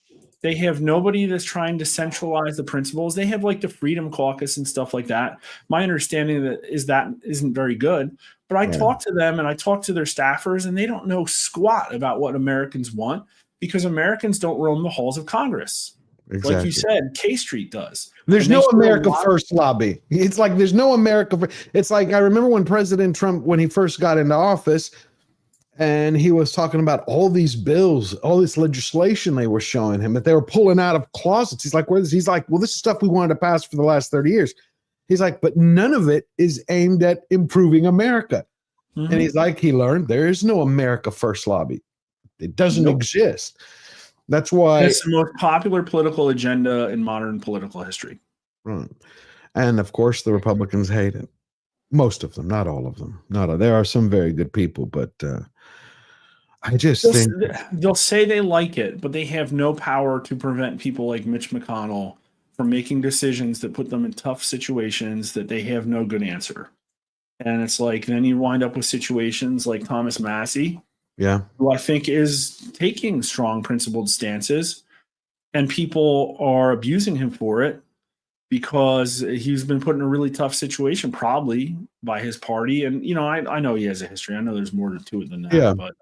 They have nobody that's trying to centralize the principles. They have like the Freedom Caucus and stuff like that. My understanding that isn't very good. But I talked to them and I talked to their staffers, and they don't know squat about what Americans want, because Americans don't roam the halls of Congress. Exactly. Like you said, K Street does. There's no America First lobby. It's like there's no America. It's like I remember when President Trump, when he first got into office, and he was talking about all these bills, all this legislation they were showing him that they were pulling out of closets. He's like, "Where is?" He's like, "Well, this is stuff we wanted to pass for the last 30 years." He's like, "But none of it is aimed at improving America." Mm-hmm. And he's like, he learned there is no America First lobby. It doesn't exist. That's why it's the most popular political agenda in modern political history. Right. And of course, the Republicans hate it. Most of them, not all of them. There are some very good people, but I just think they'll say they like it, but they have no power to prevent people like Mitch McConnell from making decisions that put them in tough situations that they have no good answer. And it's like, then you wind up with situations like Thomas Massie, who I think is taking strong principled stances, and people are abusing him for it because he's been put in a really tough situation, probably by his party. And, I know he has a history. I know there's more to it than that, but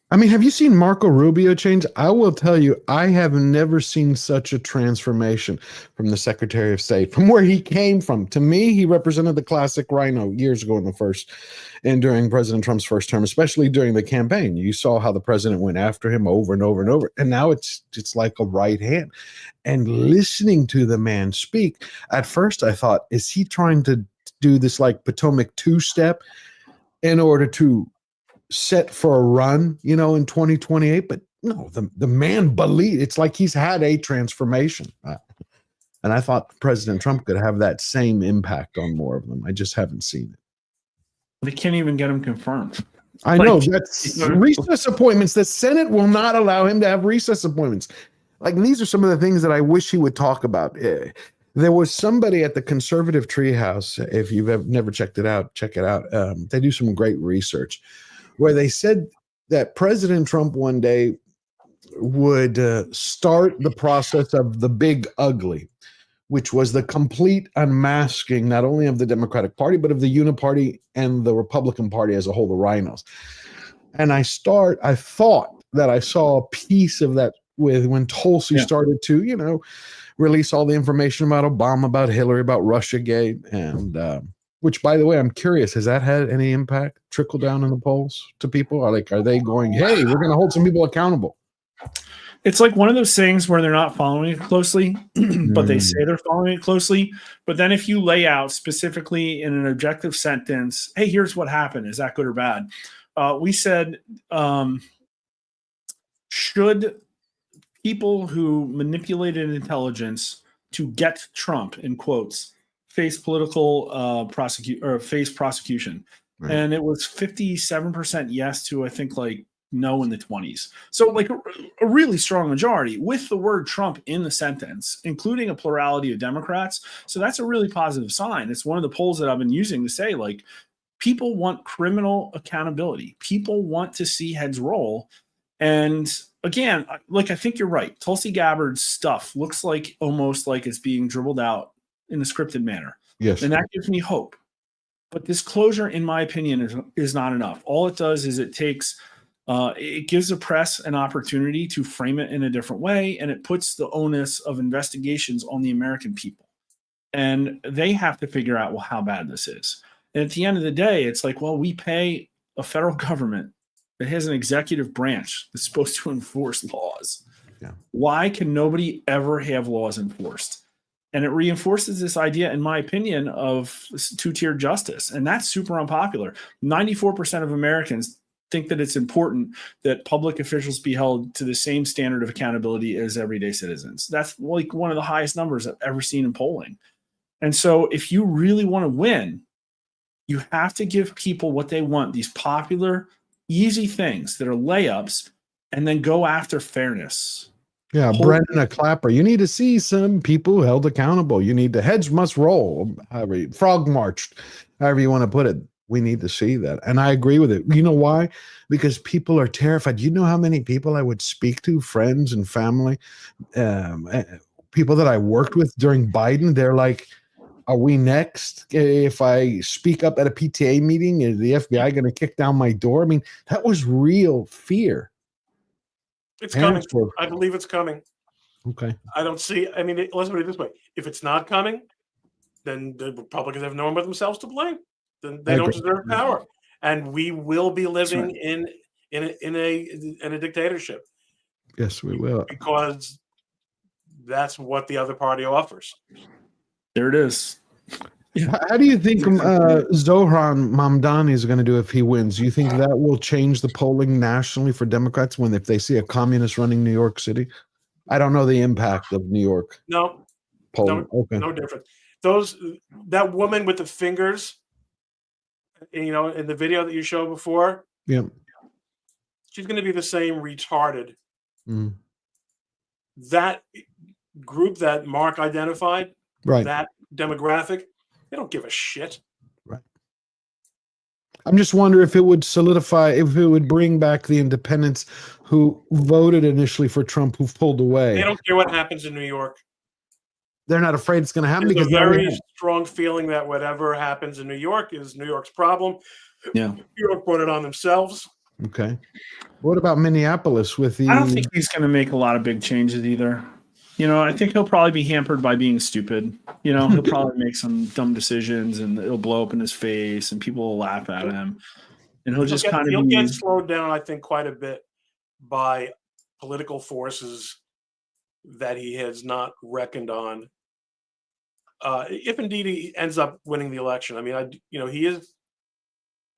I mean, have you seen Marco Rubio change? I will tell you, I have never seen such a transformation from the Secretary of State, from where he came from. To me, he represented the classic rhino years ago and during President Trump's first term, especially during the campaign. You saw how the president went after him over and over and over. And now it's like a right hand. And listening to the man speak, at first I thought, is he trying to do this like Potomac two-step in order to set for a run, in 2028? But no, the man believed. It's like he's had a transformation. And I thought President Trump could have that same impact on more of them. I just haven't seen it. They can't even get him confirmed. I know that's recess appointments. The Senate will not allow him to have recess appointments. Like, these are some of the things that I wish he would talk about. There was somebody at the Conservative Treehouse. If you've never checked it out, check it out. They do some great research where they said that President Trump one day would start the process of the big ugly, which was the complete unmasking, not only of the Democratic Party, but of the Uniparty and the Republican Party as a whole, the rhinos. And I thought that I saw a piece of that when Tulsi started to, release all the information about Obama, about Hillary, about Russiagate, and which, by the way, I'm curious, has that had any impact, trickle down in the polls to people? Are they going, hey, we're going to hold some people accountable? It's like one of those things where they're not following it closely, but they say they're following it closely. But then if you lay out specifically in an objective sentence, hey, here's what happened. Is that good or bad? We said, should people who manipulated intelligence to get Trump, in quotes, face political face prosecution? Right. And it was 57% yes to, I think, like no in the 20s. So like a really strong majority with the word Trump in the sentence, including a plurality of Democrats. So that's a really positive sign. It's one of the polls that I've been using to say, like, people want criminal accountability. People want to see heads roll. And again, like, I think you're right. Tulsi Gabbard's stuff looks like almost like it's being dribbled out in a scripted manner. Yes. And that gives me hope. But this closure, in my opinion, is not enough. All it does is it gives the press an opportunity to frame it in a different way, and it puts the onus of investigations on the American people. And they have to figure out, well, how bad this is. And at the end of the day, it's like, well, we pay a federal government that has an executive branch that's supposed to enforce laws. Yeah. Why can nobody ever have laws enforced? And it reinforces this idea, in my opinion, of two-tier justice. And that's super unpopular. 94% of Americans think that it's important that public officials be held to the same standard of accountability as everyday citizens. That's like one of the highest numbers I've ever seen in polling. And so if you really want to win, you have to give people what they want, these popular, easy things that are layups, and then go after fairness. Yeah, Brendan a Clapper. You need to see some people held accountable. You need the heads must roll, frog marched, however you want to put it. We need to see that. And I agree with it. You know why? Because people are terrified. You know how many people I would speak to, friends and family, people that I worked with during Biden, they're like, are we next? If I speak up at a PTA meeting, is the FBI going to kick down my door? I mean, that was real fear. It's coming. I believe it's coming. Okay. I don't see. I mean, let's put it this way: if it's not coming, then the Republicans have no one but themselves to blame. Then they don't deserve power, and we will be living in a dictatorship. Yes, we will, because that's what the other party offers. There it is. How do you think Zohran Mamdani is going to do if he wins? Do you think that will change the polling nationally for Democrats if they see a communist running New York City? I don't know the impact of New York. No, polling. No difference. That woman with the fingers, in the video that you showed before, she's going to be the same retarded. Mm. That group that Mark identified, right? That demographic. They don't give a shit. Right. I'm just wondering if it would solidify, if it would bring back the independents who voted initially for Trump, who've pulled away. They don't care what happens in New York. They're not afraid it's going to happen. There's because a very strong feeling that whatever happens in New York is New York's problem. Yeah. New York brought it on themselves. Okay. What about Minneapolis with the? I don't think he's going to make a lot of big changes either. I think he'll probably be hampered by being stupid. He'll probably make some dumb decisions and it'll blow up in his face and people will laugh at him. And he'll get slowed down, I think, quite a bit by political forces that he has not reckoned on. If indeed he ends up winning the election, I mean, he is.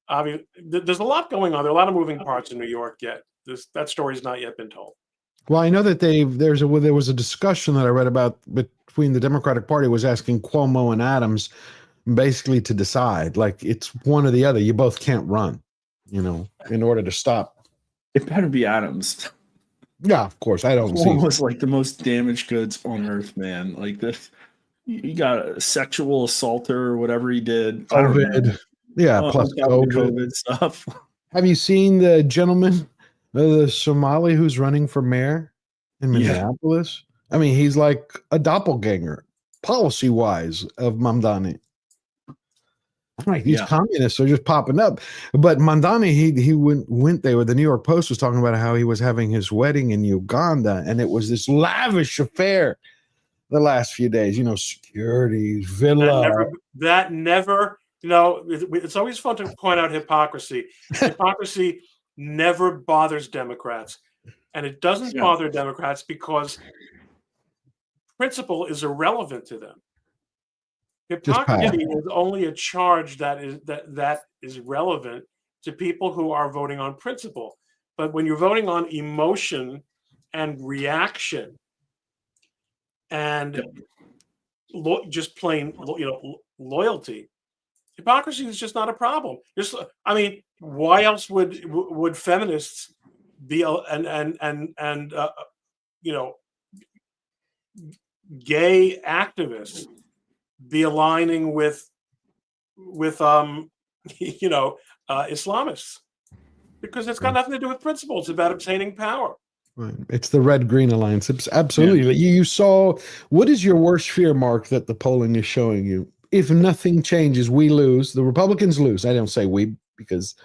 I mean, there's a lot going on. There are a lot of moving parts in New York yet. That story's not yet been told. Well, I know that there was a discussion that I read about between the Democratic Party was asking Cuomo and Adams basically to decide, like it's one or the other. You both can't run, in order to stop. It better be Adams. Yeah, of course. I don't see. Almost like the most damaged goods on earth, man. Like this, you got a sexual assaulter or whatever he did. COVID. Yeah, plus COVID stuff. Have you seen the gentleman? The Somali who's running for mayor in Minneapolis. I mean, he's like a doppelganger, policy-wise, of Mamdani. These communists are just popping up. But Mamdani, he went there. The New York Post was talking about how he was having his wedding in Uganda, and it was this lavish affair the last few days. Security, villa. That never. It's always fun to point out hypocrisy. Hypocrisy never bothers Democrats. And it doesn't bother Democrats because principle is irrelevant to them. Hypocrisy is only a charge that is relevant to people who are voting on principle. But when you're voting on emotion and reaction and just plain loyalty, hypocrisy is just not a problem. Why else would feminists be gay activists be aligning with Islamists? Because it's got nothing to do with principles. It's about obtaining power. Right. It's the Red-Green Alliance. It's absolutely. Yeah. You saw. What is your worst fear, Mark, that the polling is showing you? If nothing changes, we lose. The Republicans lose. I don't say we because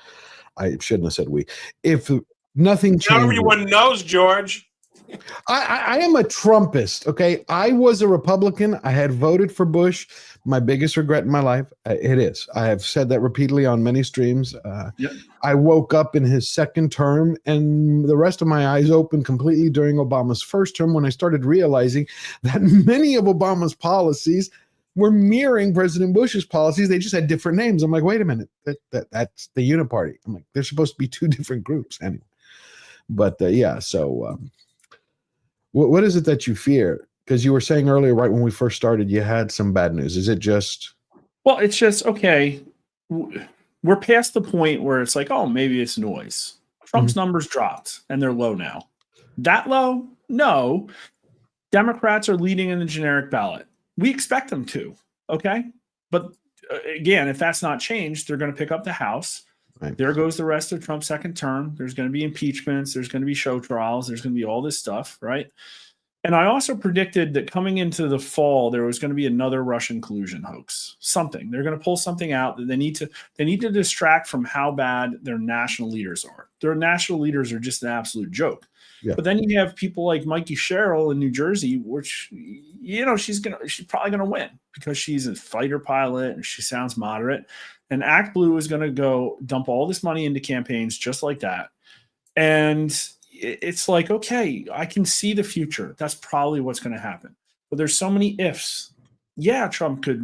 I shouldn't have said we. If nothing changes. Everyone knows, George. I am a Trumpist, okay? I was a Republican. I had voted for Bush. My biggest regret in my life, it is. I have said that repeatedly on many streams. I woke up in his second term, and the rest of my eyes opened completely during Obama's first term when I started realizing that many of Obama's policies were mirroring President Bush's policies. They just had different names. I'm like, wait a minute, that's the Uniparty. I'm like, they're supposed to be two different groups anyway. But so what is it that you fear? Because you were saying earlier, right when we first started, you had some bad news. Is it just? Well, it's just, okay, we're past the point where it's like, oh, maybe it's noise. Trump's numbers dropped and they're low now. That low? No. Democrats are leading in the generic ballot. We expect them to, okay? But again, if that's not changed, they're going to pick up the House. Right. There goes the rest of Trump's second term. There's going to be impeachments. There's going to be show trials. There's going to be all this stuff, right? And I also predicted that coming into the fall, there was going to be another Russian collusion hoax. Something. They're going to pull something out that they need to distract from how bad their national leaders are. Their national leaders are just an absolute joke. Yeah. But then you have people like Mikey Sherrill in New Jersey, which, she's probably going to win because she's a fighter pilot and she sounds moderate. And Act Blue is going to go dump all this money into campaigns just like that. And it's like, okay, I can see the future. That's probably what's going to happen. But there's so many ifs. Yeah, Trump could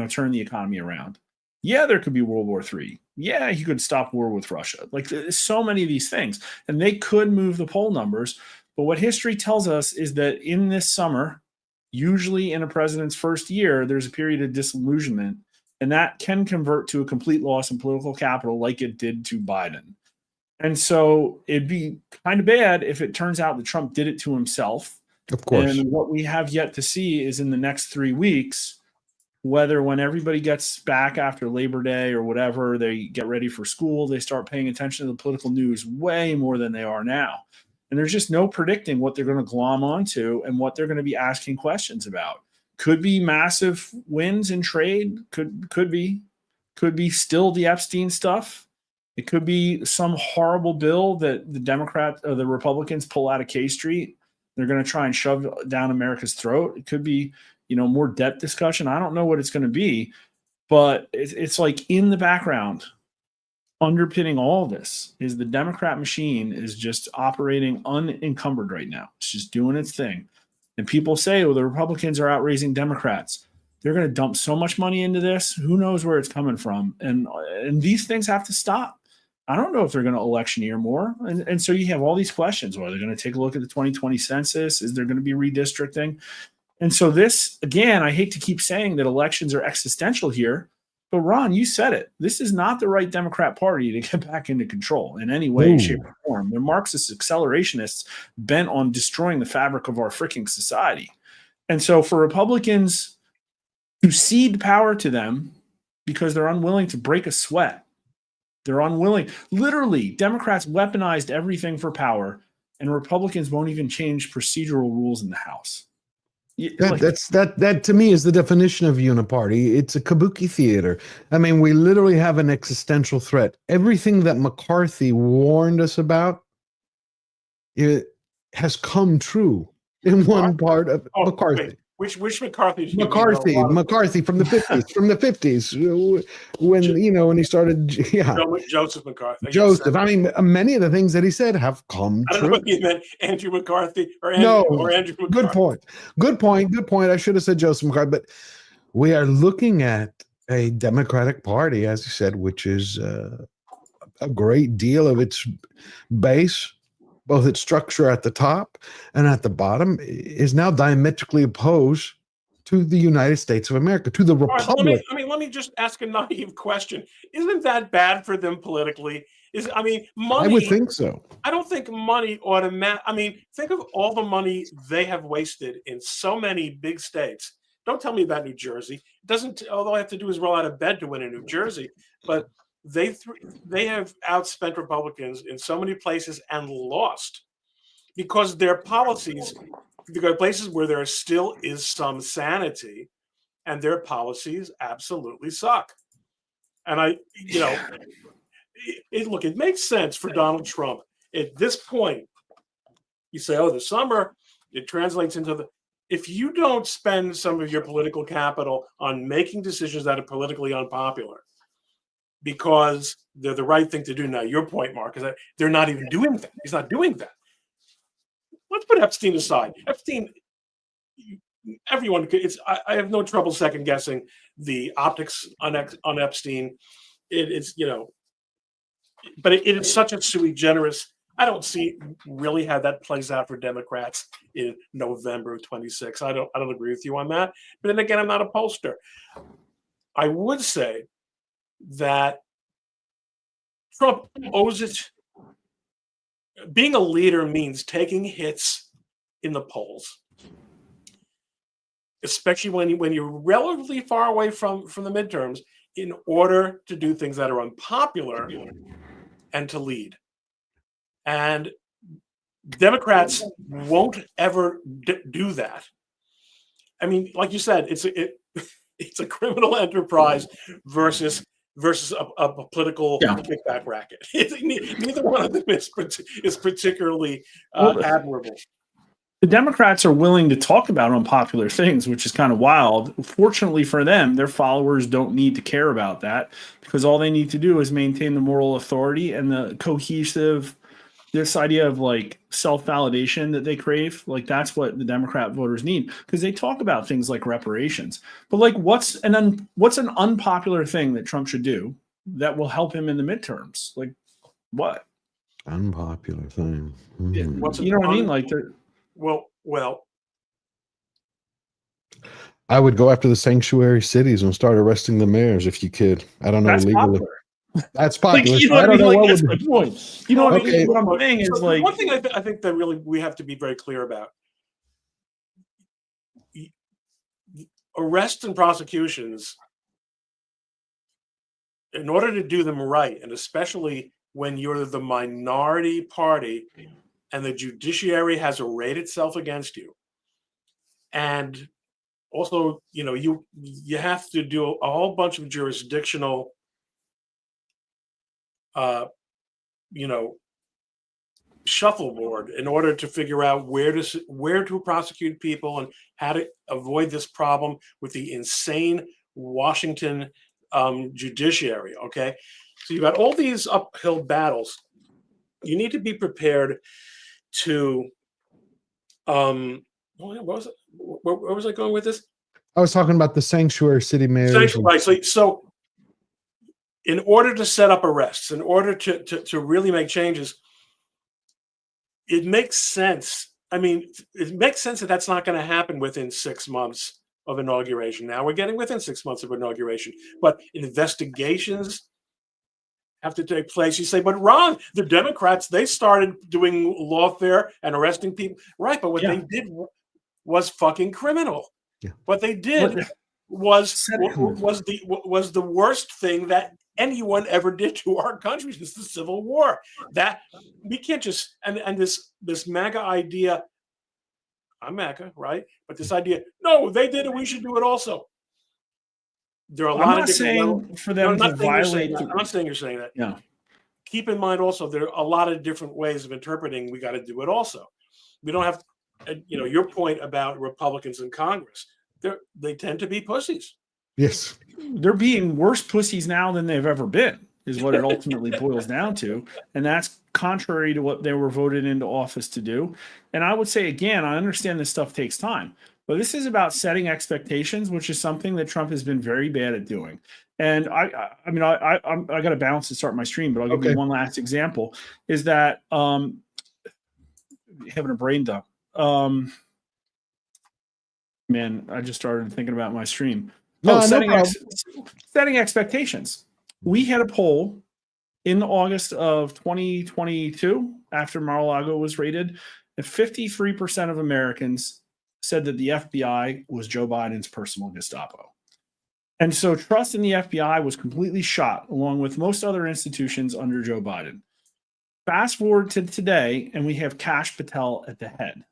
turn the economy around. Yeah, there could be World War III. Yeah, he could stop war with Russia. Like, there's so many of these things. And they could move the poll numbers. But what history tells us is that in this summer, usually in a president's first year, there's a period of disillusionment. And that can convert to a complete loss in political capital like it did to Biden. And so it'd be kind of bad if it turns out that Trump did it to himself. Of course. And what we have yet to see is in the next 3 weeks, whether when everybody gets back after Labor Day or whatever, they get ready for school, they start paying attention to the political news way more than they are now. And there's just no predicting what they're going to glom onto and what they're going to be asking questions about. Could be massive wins in trade. Could be still the Epstein stuff. It could be some horrible bill that the Republicans pull out of K Street. They're going to try and shove down America's throat. It could be, more debt discussion. I don't know what it's going to be, but it's like in the background, underpinning all this is the Democrat machine is just operating unencumbered right now. It's just doing its thing. And people say, the Republicans are outraising Democrats. They're going to dump so much money into this. Who knows where it's coming from? And these things have to stop. I don't know if they're going to electioneer more. And so you have all these questions. Are they going to take a look at the 2020 census? Is there going to be redistricting? And so this, again, I hate to keep saying that elections are existential here, but Ron, you said it. This is not the right Democrat Party to get back into control in any way, shape, or form. They're Marxist accelerationists bent on destroying the fabric of our freaking society. And so for Republicans to cede power to them because they're unwilling to break a sweat, they're unwilling. Literally, Democrats weaponized everything for power, and Republicans won't even change procedural rules in the House. That to me is the definition of uniparty. It's a kabuki theater. I mean, we literally have an existential threat. Everything that McCarthy warned us about, it has come true in one part of McCarthy. Wait, which McCarthy? McCarthy from the 50s, from the 50s, when he started, Joseph McCarthy. Joseph. I mean, many of the things that he said have come I don't true. know if you meant Andrew McCarthy or Andrew McCarthy. Good point. I should have said Joseph McCarthy, but we are looking at a Democratic Party, as you said, which is a great deal of its base, both its structure at the top and at the bottom, is now diametrically opposed to the United States of America, to the Republic. Let me just ask a naive question. Isn't that bad for them politically? Money. I would think so. I don't think money think of all the money they have wasted in so many big states. Don't tell me about New Jersey. All I have to do is roll out of bed to win in New Jersey, but they have outspent Republicans in so many places and lost because their policies, there are places where there still is some sanity and their policies absolutely suck. And it makes sense for Donald Trump at this point. You say, the summer, it translates into if you don't spend some of your political capital on making decisions that are politically unpopular, because they're the right thing to do. Now, your point, Mark, is that they're not even doing that. He's not doing that. Let's put Epstein aside. Epstein, everyone, I have no trouble second guessing the optics on Epstein. But it is such a sui generis. I don't see really how that plays out for Democrats in November of 26. I don't agree with you on that. But then again, I'm not a pollster. I would say that Trump owes it. Being a leader means taking hits in the polls, especially when you're relatively far away from the midterms, in order to do things that are unpopular and to lead. And Democrats won't ever do that. I mean, like you said, it's a criminal enterprise versus a political kickback racket. Neither one of them is particularly admirable. The Democrats are willing to talk about unpopular things, which is kind of wild. Fortunately for them, their followers don't need to care about that because all they need to do is maintain the moral authority and the cohesive, this idea of like self-validation that they crave. Like that's what the Democrat voters need because they talk about things like reparations. But like what's an unpopular thing that Trump should do that will help him in the midterms? Like what? Unpopular thing. You know what I mean? Like they're Well, I would go after the sanctuary cities and start arresting the mayors if you could. I don't know legally. Popular. That's popular. Like, you know what I don't know what that's my point. You know what I mean? Okay. What I'm saying is like one thing I think that really we have to be very clear about. Arrests and prosecutions, in order to do them right, and especially when you're the minority party and the judiciary has arrayed itself against you, and also, you have to do a whole bunch of jurisdictional you know, shuffleboard in order to figure out where to prosecute people and how to avoid this problem with the insane Washington judiciary. Okay, so you've got all these uphill battles. You need to be prepared to. Where was I going with this? I was talking about the sanctuary city mayors. Right. So, in order to set up arrests, in order to really make changes, it makes sense. I mean, it makes sense that that's not going to happen within 6 months of inauguration. Now we're getting within 6 months of inauguration, but investigations have to take place. You say, but Ron, the Democrats, they started doing lawfare and arresting people. Right, but what they did was fucking criminal. Yeah. What they did was the worst thing that anyone ever did to our country since the Civil War. That we can't just and this MAGA idea. I'm MAGA, right? But this idea, no, they did it. We should do it also. There are a lot of different for them to violate. I'm not saying you're saying that. Yeah. Keep in mind also there are a lot of different ways of interpreting. We got to do it also. We don't have, your point about Republicans in Congress. They tend to be pussies. Yes. They're being worse pussies now than they've ever been, is what it ultimately boils down to. And that's contrary to what they were voted into office to do. And I would say, again, I understand this stuff takes time, but this is about setting expectations, which is something that Trump has been very bad at doing. And I got to balance to start my stream, but I'll give you one last example. Is that having a brain dump? Man, I just started thinking about my stream. Setting expectations. We had a poll in August of 2022 after Mar-a-Lago was raided, and 53% of Americans said that the FBI was Joe Biden's personal Gestapo. And so trust in the FBI was completely shot, along with most other institutions under Joe Biden. Fast forward to today, and we have Kash Patel at the head.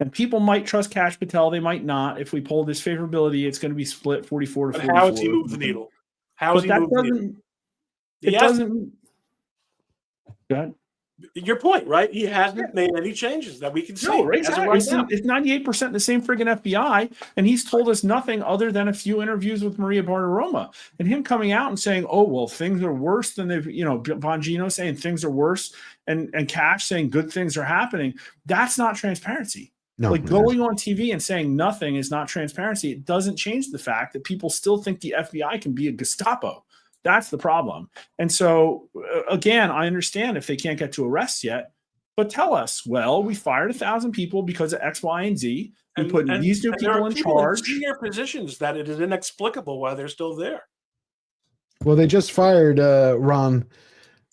And people might trust Kash Patel, they might not. If we poll this favorability, it's going to be split 44 to 44. How has he moved the needle? How has he moved the needle? It doesn't. Go ahead. Your point, right? He hasn't made any changes that we can see. No, right? It's 98% the same friggin' FBI, and he's told us nothing other than a few interviews with Maria Bartiromo. And him coming out and saying, "Oh, well, things are worse than they've," Bongino saying things are worse, and Kash saying good things are happening. That's not transparency. No, going on TV and saying nothing is not transparency. It doesn't change the fact that people still think the FBI can be a Gestapo. That's the problem. And so, again, I understand if they can't get to arrests yet, but tell us, well, we fired 1,000 people because of X, Y, and Z. We put these new people in charge. In senior positions that it is inexplicable why they're still there. Well, they just fired Ron,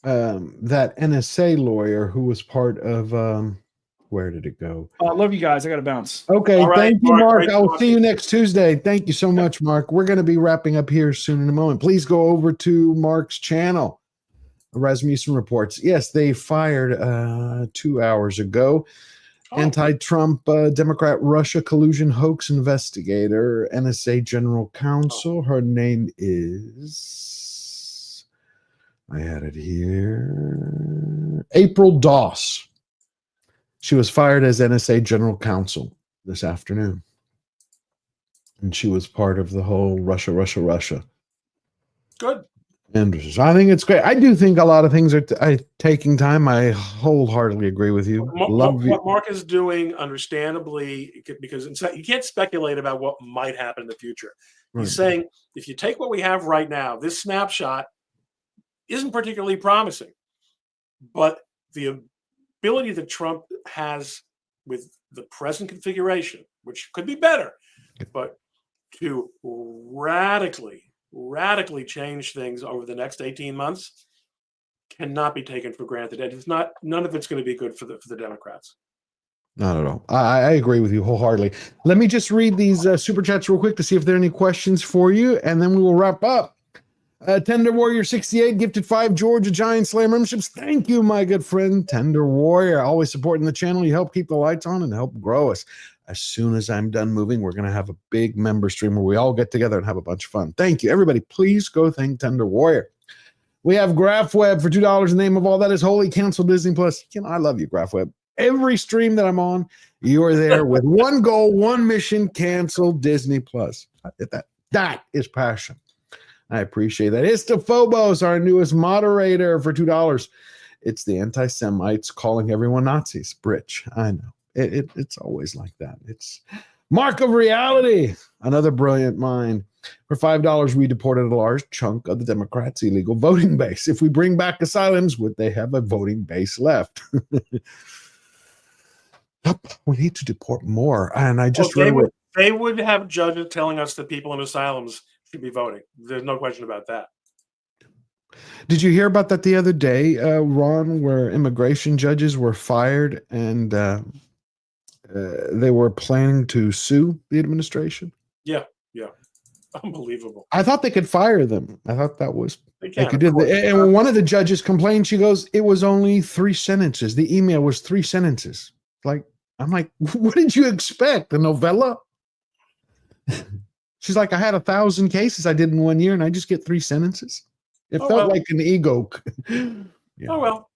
that NSA lawyer who was part of. Where did it go? I love you guys. I got to bounce. Okay. All right, Thank you, Mark. I will talking. see you next Tuesday. Thank you so much, Mark. We're going to be wrapping up here soon in a moment. Please go over to Mark's channel. Rasmussen reports. Yes, they fired 2 hours ago. Anti-Trump Democrat Russia collusion hoax investigator, NSA General Counsel. Her name is, I had it here, April Doss. She was fired as NSA General Counsel this afternoon. And she was part of the whole Russia. Good. And I think it's great. I do think a lot of things are taking time. I wholeheartedly agree with you. What Mark is doing, understandably, because you can't speculate about what might happen in the future. Right. He's saying, if you take what we have right now, this snapshot isn't particularly promising. But the ability that Trump has with the present configuration, which could be better, but to radically change things over the next 18 months cannot be taken for granted. And it's not, none of it's going to be good for the Democrats. Not at all. I agree with you wholeheartedly. Let me just read these super chats real quick to see if there are any questions for you, and then we will wrap up. Tender Warrior 68 gifted 5 Georgia Giant Slayer memberships. Thank you, my good friend Tender Warrior. Always supporting the channel. You help keep the lights on and help grow us. As soon as I'm done moving, we're going to have a big member stream where we all get together and have a bunch of fun. Thank you, everybody. Please go thank Tender Warrior. We have GraphWeb for $2. The name of all that is holy. Cancel Disney Plus. I love you, GraphWeb. Every stream that I'm on, you are there with one goal, one mission: cancel Disney Plus. That is passion. I appreciate that. It's the Phobos, our newest moderator, for $2. It's the anti-Semites calling everyone Nazis. Britch, I know. It's always like that. It's Mark of Reality, another brilliant mind. For $5, we deported a large chunk of the Democrats' illegal voting base. If we bring back asylums, would they have a voting base left? We need to deport more. And I just they would have judges telling us that people in asylums should be voting. There's no question about that. Did you hear about that the other day, Ron, where immigration judges were fired and they were planning to sue the administration? Yeah. Unbelievable. I thought they could fire them. I thought that was they could do that. And one of the judges complained. She goes, "It was only 3 sentences. The email was 3 sentences." I'm like, what did you expect? A novella? She's like, I had 1,000 cases I did in 1 year, and I just get 3 sentences. It felt like an ego. Yeah. Oh well.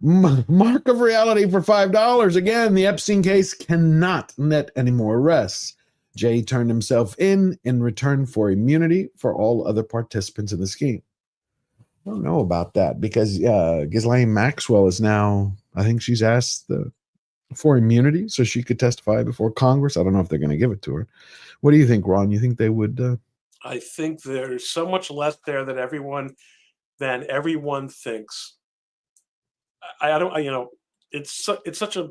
Mark of Reality for $5. Again, the Epstein case cannot net any more arrests. Jay turned himself in return for immunity for all other participants in the scheme. I don't know about that because Ghislaine Maxwell is now, I think she's asked for immunity so she could testify before Congress. I don't know if they're going to give it to her. What do you think, Ron? You think they would? I think there's so much less there that everyone thinks. I don't. It's such a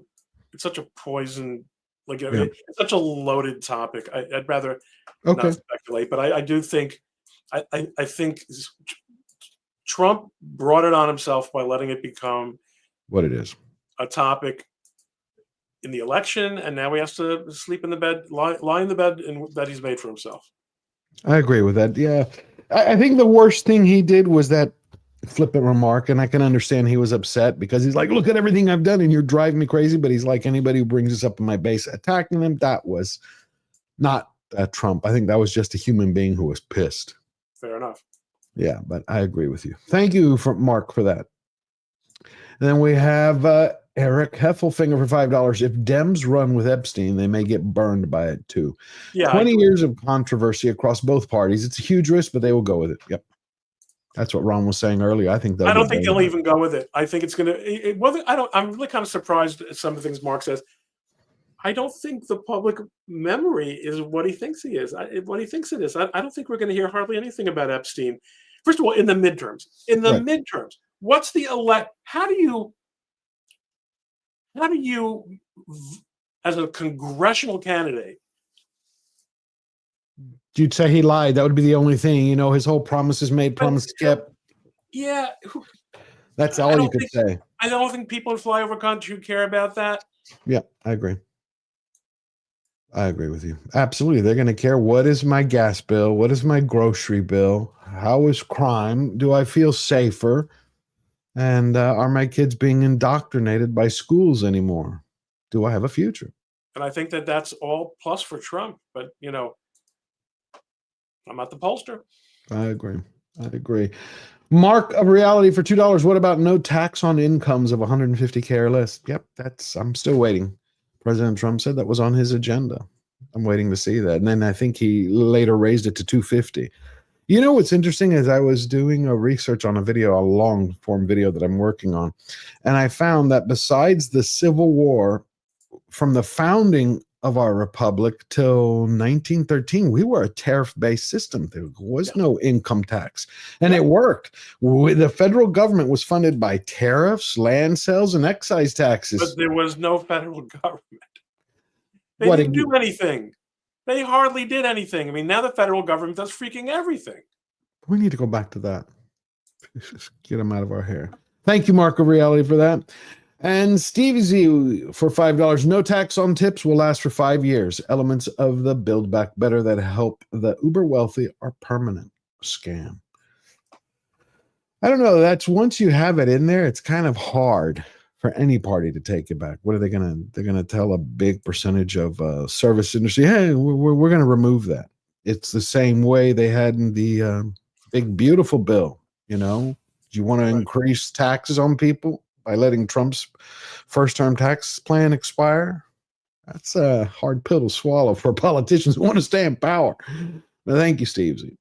poison. It's such a loaded topic. I'd rather not speculate, but I do think. I think Trump brought it on himself by letting it become what it is, a topic in the election, and now he has to sleep in the bed, lie in the bed that he's made for himself. I agree with that. Yeah, I think the worst thing he did was that flippant remark, and I can understand he was upset because he's like, "Look at everything I've done, and you're driving me crazy." But he's like, anybody who brings this up in my base, attacking them. That was not Trump. I think that was just a human being who was pissed. Fair enough. Yeah, but I agree with you. Thank you, Mark, for that. And then we have Eric Heffelfinger for $5. If Dems run with Epstein, they may get burned by it too. Yeah, 20 years of controversy across both parties. It's a huge risk, but they will go with it. Yep. That's what Ron was saying earlier. I think I don't think they'll even go with it. I think it's going to. It wasn't. I'm really kind of surprised at some of the things Mark says. I don't think the public memory is what he thinks he is. What he thinks it is. I don't think we're going to hear hardly anything about Epstein. First of all, in the midterms. Midterms, what's the elect? How do you, as a congressional candidate? You'd say he lied. That would be the only thing. His whole promises made, promises kept. Yeah. That's all you could say. I don't think people in flyover country care about that. Yeah, I agree. I agree with you. Absolutely. They're going to care. What is my gas bill? What is my grocery bill? How is crime? Do I feel safer? And are my kids being indoctrinated by schools anymore? Do I have a future? And I think that that's all plus for Trump. But, I'm not the pollster. I agree. Mark of Reality for $2. What about no tax on incomes of $150K or less? Yep, I'm still waiting. President Trump said that was on his agenda. I'm waiting to see that. And then I think he later raised it to $250. What's interesting is I was doing a research on a long form video that I'm working on. And I found that besides the Civil War, from the founding of our republic till 1913, we were a tariff-based system. There was no income tax, and it worked. The federal government was funded by tariffs, land sales, and excise taxes. But there was no federal government. They didn't do anything. They hardly did anything. I mean, now the federal government does freaking everything. We need to go back to that. Get them out of our hair. Thank you, Mark of Reality, for that. And Stevie Z for $5. No tax on tips will last for 5 years. Elements of the Build Back Better that help the uber wealthy are permanent. Scam. I don't know. That's once you have it in there, it's kind of hard for any party to take it back. What are they going to? They're going to tell a big percentage of service industry, hey, we're going to remove that. It's the same way they had in the Big Beautiful Bill You know, do you want to increase taxes on people by letting Trump's first-term tax plan expire? That's a hard pill to swallow for politicians who want to stay in power. But thank you, Steve Z.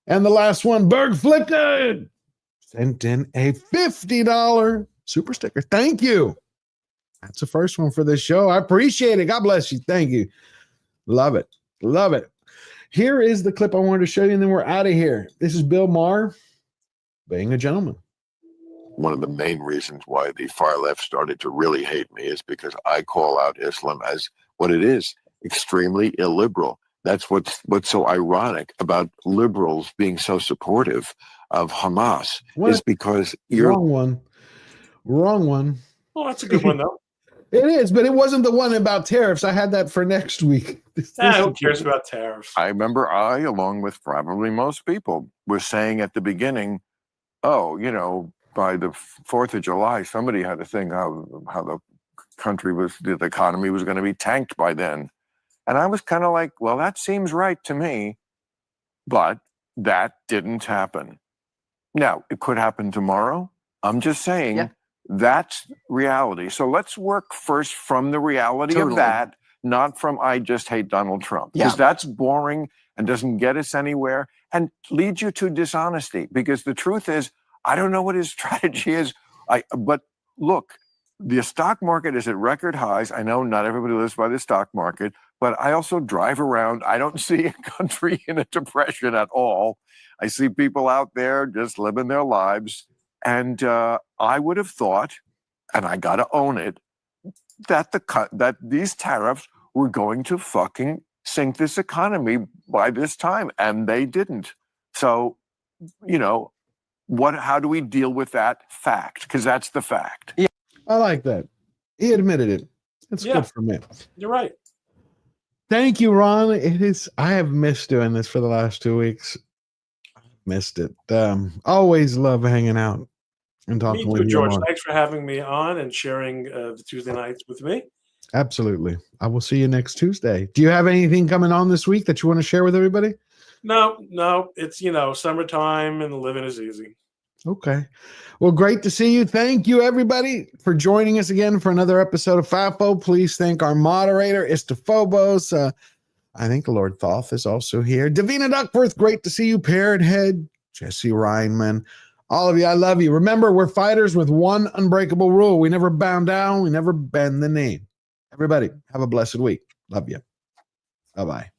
And the last one, Berg Flicker, sent in a $50 super sticker. Thank you. That's the first one for this show. I appreciate it. God bless you. Thank you. Love it. Love it. Here is the clip I wanted to show you, and then we're out of here. This is Bill Maher being a gentleman. One of the main reasons why the far left started to really hate me is because I call out Islam as what it is, extremely illiberal. That's what's so ironic about liberals being so supportive of Hamas is because you're wrong one. Wrong one. Well, that's a good one, though. It is, but it wasn't the one about tariffs. I had that for next week. Who cares about tariffs? I remember along with probably most people, was saying at the beginning, oh, you know, by the 4th of July, somebody had a thing how the country was, the economy was going to be tanked by then. And I was kind of like, well, that seems right to me, but that didn't happen. Now, it could happen tomorrow. I'm just saying that's reality. So let's work first from the reality of that, not from I just hate Donald Trump. Because that's boring and doesn't get us anywhere and leads you to dishonesty. Because the truth is, I don't know what his strategy is. But look, the stock market is at record highs. I know not everybody lives by the stock market, but I also drive around. I don't see a country in a depression at all. I see people out there just living their lives. And I would have thought, and I got to own it, that these tariffs were going to fucking sink this economy by this time, and they didn't. So, you know, how do we deal with that fact? Because that's the fact. Yeah, I like that. He admitted it. That's good for me. You're right. Thank you, Ron. I have missed doing this for the last 2 weeks. Missed it. Always love hanging out and talking Me with too, you. George. Thanks for having me on and sharing the Tuesday nights with me. Absolutely. I will see you next Tuesday. Do you have anything coming on this week that you want to share with everybody? No. It's, summertime and living is easy. Okay. Well, great to see you. Thank you, everybody, for joining us again for another episode of FAFO. Please thank our moderator, Istaphobos. I think Lord Thoth is also here. Davina Duckworth, great to see you. Parrot Head, Jesse Reinman. All of you, I love you. Remember, we're fighters with one unbreakable rule. We never bow down. We never bend the knee. Everybody, have a blessed week. Love you. Bye-bye.